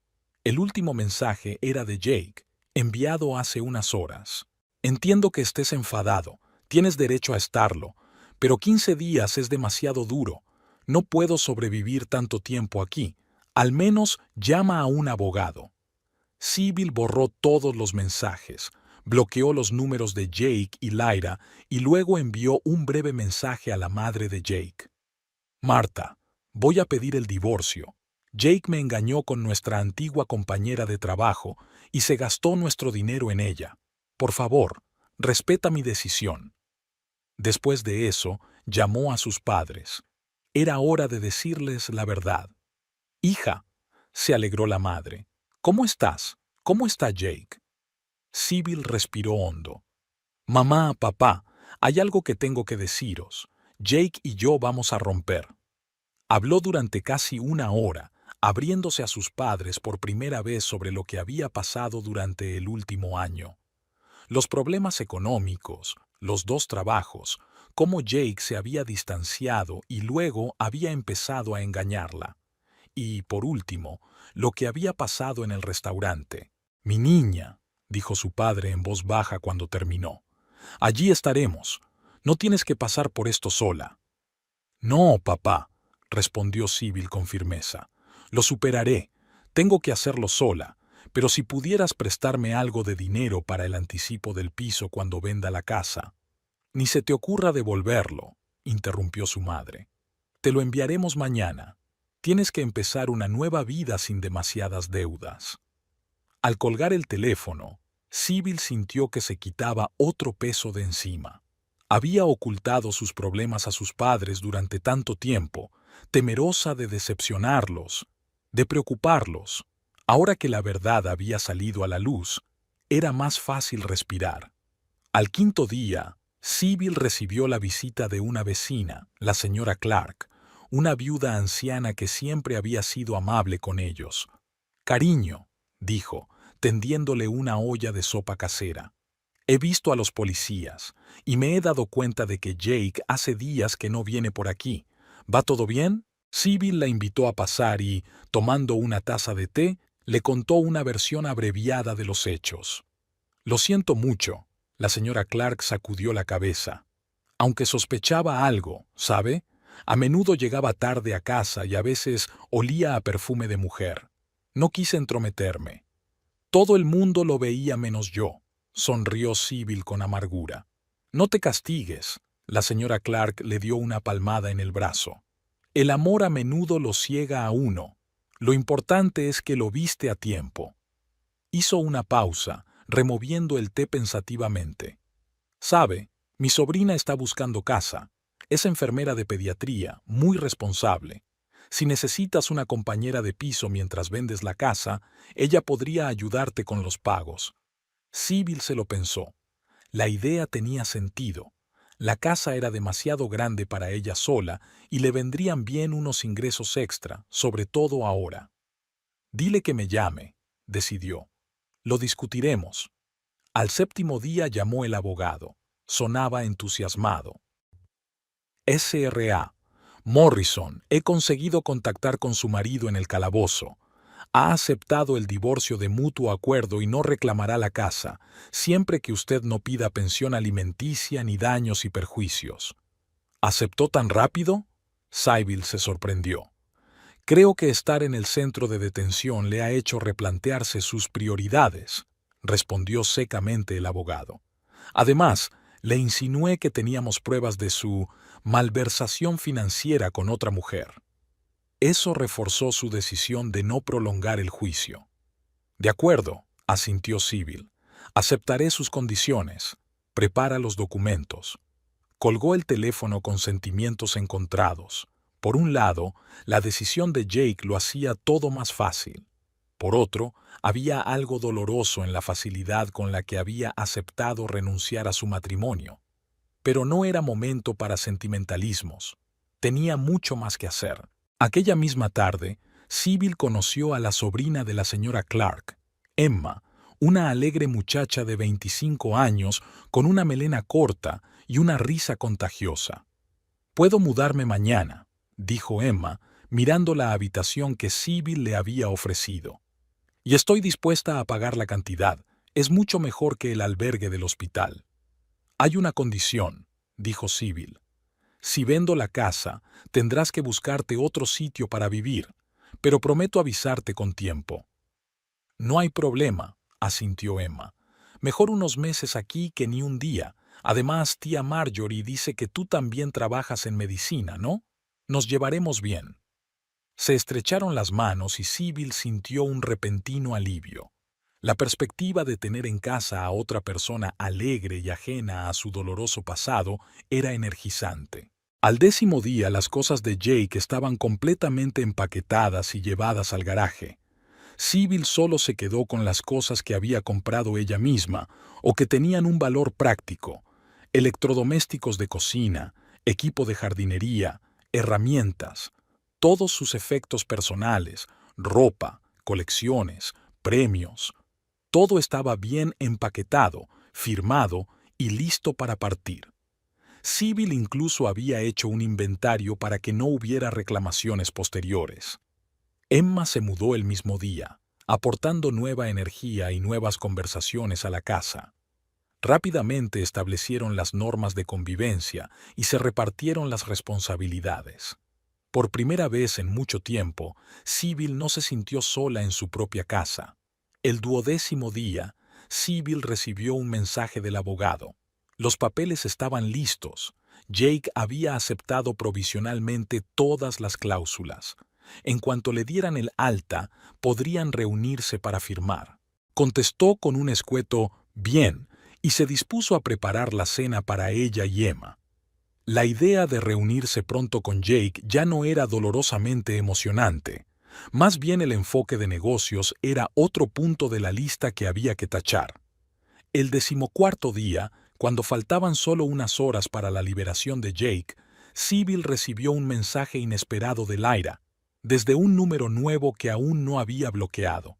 El último mensaje era de Jake, enviado hace unas horas. Entiendo que estés enfadado. Tienes derecho a estarlo. Pero 15 días es demasiado duro. No puedo sobrevivir tanto tiempo aquí. Al menos llama a un abogado. Sybil borró todos los mensajes, bloqueó los números de Jake y Lyra y luego envió un breve mensaje a la madre de Jake. Martha, voy a pedir el divorcio. Jake me engañó con nuestra antigua compañera de trabajo y se gastó nuestro dinero en ella. Por favor, respeta mi decisión. Después de eso, llamó a sus padres. Era hora de decirles la verdad. «Hija», se alegró la madre, «¿cómo estás? ¿Cómo está Jake?» Sybil respiró hondo. «Mamá, papá, hay algo que tengo que deciros. Jake y yo vamos a romper». Habló durante casi una hora, abriéndose a sus padres por primera vez sobre lo que había pasado durante el último año. Los problemas económicos, los dos trabajos, cómo Jake se había distanciado y luego había empezado a engañarla. Y, por último, lo que había pasado en el restaurante. «Mi niña», dijo su padre en voz baja cuando terminó. «Allí estaremos. No tienes que pasar por esto sola». «No, papá», respondió Sybil con firmeza. «Lo superaré. Tengo que hacerlo sola. Pero si pudieras prestarme algo de dinero para el anticipo del piso cuando venda la casa». «Ni se te ocurra devolverlo», interrumpió su madre. «Te lo enviaremos mañana. Tienes que empezar una nueva vida sin demasiadas deudas». Al colgar el teléfono, Sybil sintió que se quitaba otro peso de encima. Había ocultado sus problemas a sus padres durante tanto tiempo, temerosa de decepcionarlos, de preocuparlos. Ahora que la verdad había salido a la luz, era más fácil respirar. Al quinto día, Sybil recibió la visita de una vecina, la señora Clark, una viuda anciana que siempre había sido amable con ellos. «Cariño», dijo, tendiéndole una olla de sopa casera. «He visto a los policías y me he dado cuenta de que Jake hace días que no viene por aquí. ¿Va todo bien?» Sybil la invitó a pasar y, tomando una taza de té, le contó una versión abreviada de los hechos. «Lo siento mucho», la señora Clark sacudió la cabeza. «Aunque sospechaba algo, ¿sabe? A menudo llegaba tarde a casa y a veces olía a perfume de mujer. No quise entrometerme». Todo el mundo lo veía menos yo, sonrió Sybil con amargura. No te castigues. La señora Clark le dio una palmada en el brazo. El amor a menudo lo ciega a uno. Lo importante es que lo viste a tiempo. Hizo una pausa, removiendo el té pensativamente. Sabe, mi sobrina está buscando casa. Es enfermera de pediatría, muy responsable. Si necesitas una compañera de piso mientras vendes la casa, ella podría ayudarte con los pagos. Sybil se lo pensó. La idea tenía sentido. La casa era demasiado grande para ella sola y le vendrían bien unos ingresos extra, sobre todo ahora. Dile que me llame, decidió. Lo discutiremos. Al séptimo día llamó el abogado. Sonaba entusiasmado. SRA. Morrison, he conseguido contactar con su marido en el calabozo. Ha aceptado el divorcio de mutuo acuerdo y no reclamará la casa, siempre que usted no pida pensión alimenticia ni daños y perjuicios. ¿Aceptó tan rápido? Sybil se sorprendió. Creo que estar en el centro de detención le ha hecho replantearse sus prioridades, respondió secamente el abogado. Además, le insinué que teníamos pruebas de su malversación financiera con otra mujer. Eso reforzó su decisión de no prolongar el juicio. De acuerdo, asintió Sybil. Aceptaré sus condiciones. Prepara los documentos. Colgó el teléfono con sentimientos encontrados. Por un lado, la decisión de Jake lo hacía todo más fácil. Por otro, había algo doloroso en la facilidad con la que había aceptado renunciar a su matrimonio. Pero no era momento para sentimentalismos. Tenía mucho más que hacer. Aquella misma tarde, Sybil conoció a la sobrina de la señora Clark, Emma, una alegre muchacha de 25 años con una melena corta y una risa contagiosa. «Puedo mudarme mañana», dijo Emma, mirando la habitación que Sybil le había ofrecido. «Y estoy dispuesta a pagar la cantidad. Es mucho mejor que el albergue del hospital». «Hay una condición», dijo Sybil. «Si vendo la casa, tendrás que buscarte otro sitio para vivir, pero prometo avisarte con tiempo». «No hay problema», asintió Emma. «Mejor unos meses aquí que ni un día. Además, tía Marjorie dice que tú también trabajas en medicina, ¿no? Nos llevaremos bien». Se estrecharon las manos y Sybil sintió un repentino alivio. La perspectiva de tener en casa a otra persona alegre y ajena a su doloroso pasado era energizante. Al 10º día las cosas de Jake estaban completamente empaquetadas y llevadas al garaje. Sybil solo se quedó con las cosas que había comprado ella misma o que tenían un valor práctico: electrodomésticos de cocina, equipo de jardinería, herramientas, todos sus efectos personales, ropa, colecciones, premios. Todo estaba bien empaquetado, firmado y listo para partir. Sybil incluso había hecho un inventario para que no hubiera reclamaciones posteriores. Emma se mudó el mismo día, aportando nueva energía y nuevas conversaciones a la casa. Rápidamente establecieron las normas de convivencia y se repartieron las responsabilidades. Por primera vez en mucho tiempo, Sybil no se sintió sola en su propia casa. El 12º día, Sybil recibió un mensaje del abogado. Los papeles estaban listos. Jake había aceptado provisionalmente todas las cláusulas. En cuanto le dieran el alta, podrían reunirse para firmar. Contestó con un escueto «bien» y se dispuso a preparar la cena para ella y Emma. La idea de reunirse pronto con Jake ya no era dolorosamente emocionante. Más bien el enfoque de negocios era otro punto de la lista que había que tachar. El 14º día, cuando faltaban solo unas horas para la liberación de Jake, Sybil recibió un mensaje inesperado de Lyra, desde un número nuevo que aún no había bloqueado.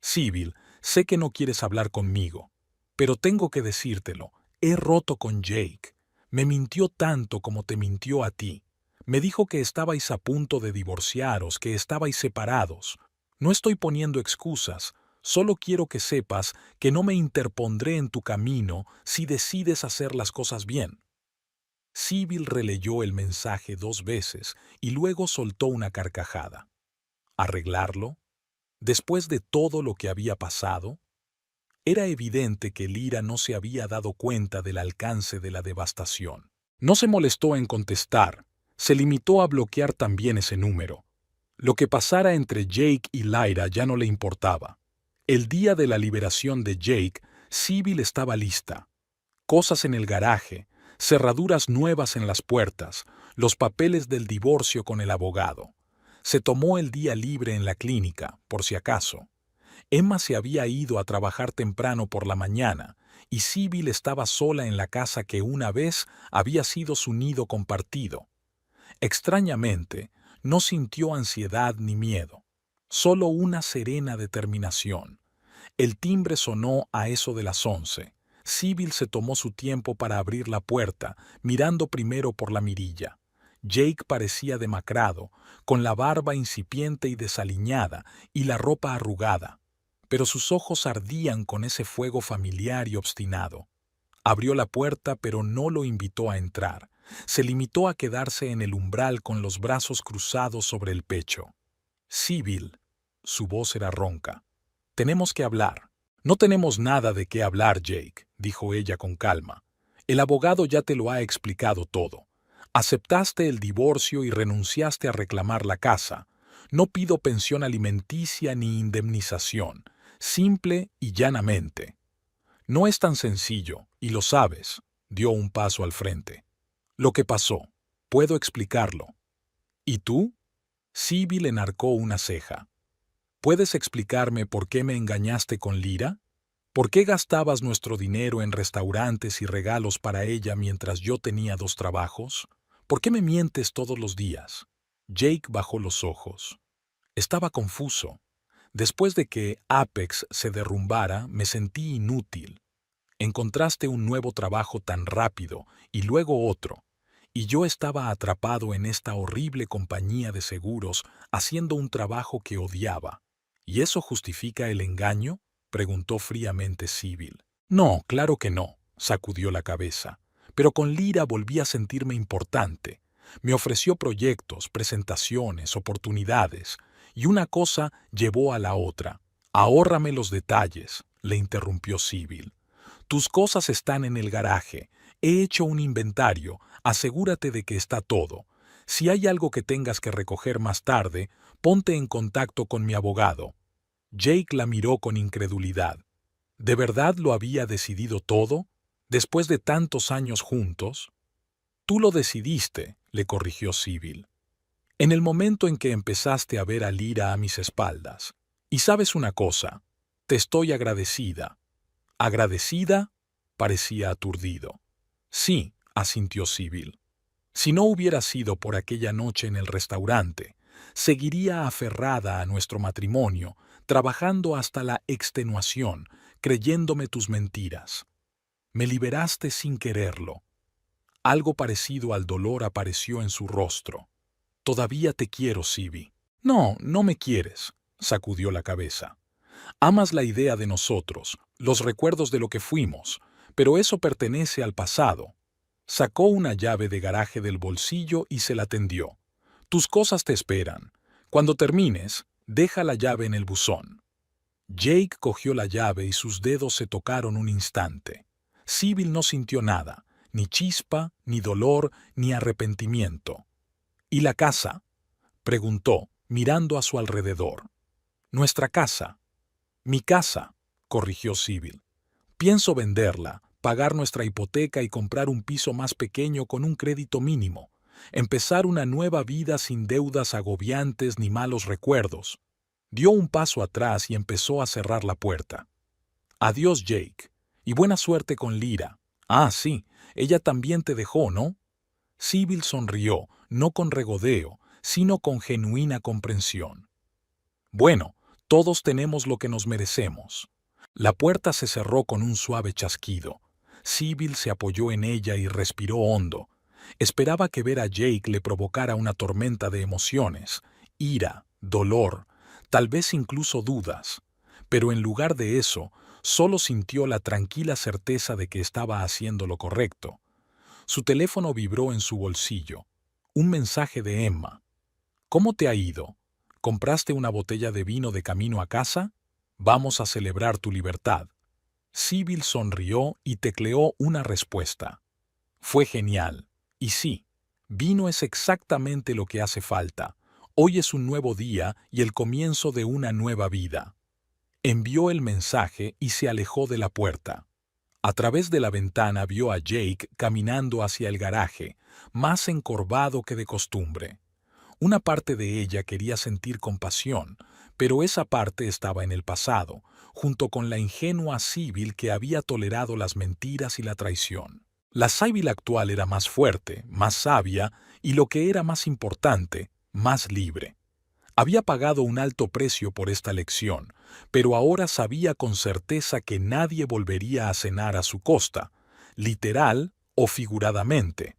«Sybil, sé que no quieres hablar conmigo, pero tengo que decírtelo. He roto con Jake. Me mintió tanto como te mintió a ti. Me dijo que estabais a punto de divorciaros, que estabais separados. No estoy poniendo excusas. Solo quiero que sepas que no me interpondré en tu camino si decides hacer las cosas bien». Sybil releyó el mensaje 2 veces y luego soltó una carcajada. ¿Arreglarlo? Después de todo lo que había pasado, era evidente que Lyra no se había dado cuenta del alcance de la devastación. No se molestó en contestar, se limitó a bloquear también ese número. Lo que pasara entre Jake y Lyra ya no le importaba. El día de la liberación de Jake, Sybil estaba lista. Cosas en el garaje, cerraduras nuevas en las puertas, los papeles del divorcio con el abogado. Se tomó el día libre en la clínica, por si acaso. Emma se había ido a trabajar temprano por la mañana, y Sybil estaba sola en la casa que una vez había sido su nido compartido. Extrañamente, no sintió ansiedad ni miedo, solo una serena determinación. El timbre sonó a eso de las 11. Sybil se tomó su tiempo para abrir la puerta, mirando primero por la mirilla. Jake parecía demacrado, con la barba incipiente y desaliñada y la ropa arrugada, pero sus ojos ardían con ese fuego familiar y obstinado. Abrió la puerta, pero no lo invitó a entrar. Se limitó a quedarse en el umbral con los brazos cruzados sobre el pecho. Sybil, su voz era ronca. Tenemos que hablar. No tenemos nada de qué hablar, Jake, dijo ella con calma. El abogado ya te lo ha explicado todo. Aceptaste el divorcio y renunciaste a reclamar la casa. No pido pensión alimenticia ni indemnización. Simple y llanamente. No es tan sencillo, y lo sabes, dio un paso al frente. Lo que pasó, puedo explicarlo. ¿Y tú? Sybil enarcó una ceja. ¿Puedes explicarme por qué me engañaste con Lyra? ¿Por qué gastabas nuestro dinero en restaurantes y regalos para ella mientras yo tenía 2 trabajos? ¿Por qué me mientes todos los días? Jake bajó los ojos. Estaba confuso. Después de que Apex se derrumbara, me sentí inútil. Encontraste un nuevo trabajo tan rápido y luego otro, y yo estaba atrapado en esta horrible compañía de seguros haciendo un trabajo que odiaba. ¿Y eso justifica el engaño?, preguntó fríamente Sybil. No, claro que no, sacudió la cabeza. Pero con Lyra volví a sentirme importante. Me ofreció proyectos, presentaciones, oportunidades, y una cosa llevó a la otra. Ahórrame los detalles, le interrumpió Sybil. Tus cosas están en el garaje. He hecho un inventario. Asegúrate de que está todo. Si hay algo que tengas que recoger más tarde, ponte en contacto con mi abogado. Jake la miró con incredulidad. ¿De verdad lo había decidido todo? ¿Después de tantos años juntos? Tú lo decidiste, le corrigió Sybil. En el momento en que empezaste a ver a Lyra a mis espaldas. Y sabes una cosa, te estoy agradecida. ¿Agradecida? Parecía aturdido. Sí, asintió Sybil. Si no hubiera sido por aquella noche en el restaurante, seguiría aferrada a nuestro matrimonio, trabajando hasta la extenuación, creyéndome tus mentiras. Me liberaste sin quererlo. Algo parecido al dolor apareció en su rostro. Todavía te quiero, Sybil. No, no me quieres, sacudió la cabeza. Amas la idea de nosotros, los recuerdos de lo que fuimos, pero eso pertenece al pasado. Sacó una llave de garaje del bolsillo y se la tendió. Tus cosas te esperan. Cuando termines, deja la llave en el buzón. Jake cogió la llave y sus dedos se tocaron un instante. Sybil no sintió nada, ni chispa, ni dolor, ni arrepentimiento. ¿Y la casa?, preguntó, mirando a su alrededor. Nuestra casa. Mi casa, corrigió Sybil. Pienso venderla, pagar nuestra hipoteca y comprar un piso más pequeño con un crédito mínimo. Empezar una nueva vida sin deudas agobiantes ni malos recuerdos. Dio un paso atrás y empezó a cerrar la puerta. Adiós, Jake. Y buena suerte con Lyra. Ah, sí, ella también te dejó, ¿no? Sybil sonrió, no con regodeo, sino con genuina comprensión. Bueno, todos tenemos lo que nos merecemos. La puerta se cerró con un suave chasquido. Sybil se apoyó en ella y respiró hondo. Esperaba que ver a Jake le provocara una tormenta de emociones, ira, dolor, tal vez incluso dudas. Pero en lugar de eso, solo sintió la tranquila certeza de que estaba haciendo lo correcto. Su teléfono vibró en su bolsillo. Un mensaje de Emma. ¿Cómo te ha ido? ¿Compraste una botella de vino de camino a casa? Vamos a celebrar tu libertad. Sybil sonrió y tecleó una respuesta. Fue genial. Y sí, vino es exactamente lo que hace falta. Hoy es un nuevo día y el comienzo de una nueva vida. Envió el mensaje y se alejó de la puerta. A través de la ventana vio a Jake caminando hacia el garaje, más encorvado que de costumbre. Una parte de ella quería sentir compasión, pero esa parte estaba en el pasado, junto con la ingenua Sybil que había tolerado las mentiras y la traición. La Sybil actual era más fuerte, más sabia y, lo que era más importante, más libre. Había pagado un alto precio por esta lección, pero ahora sabía con certeza que nadie volvería a cenar a su costa, literal o figuradamente.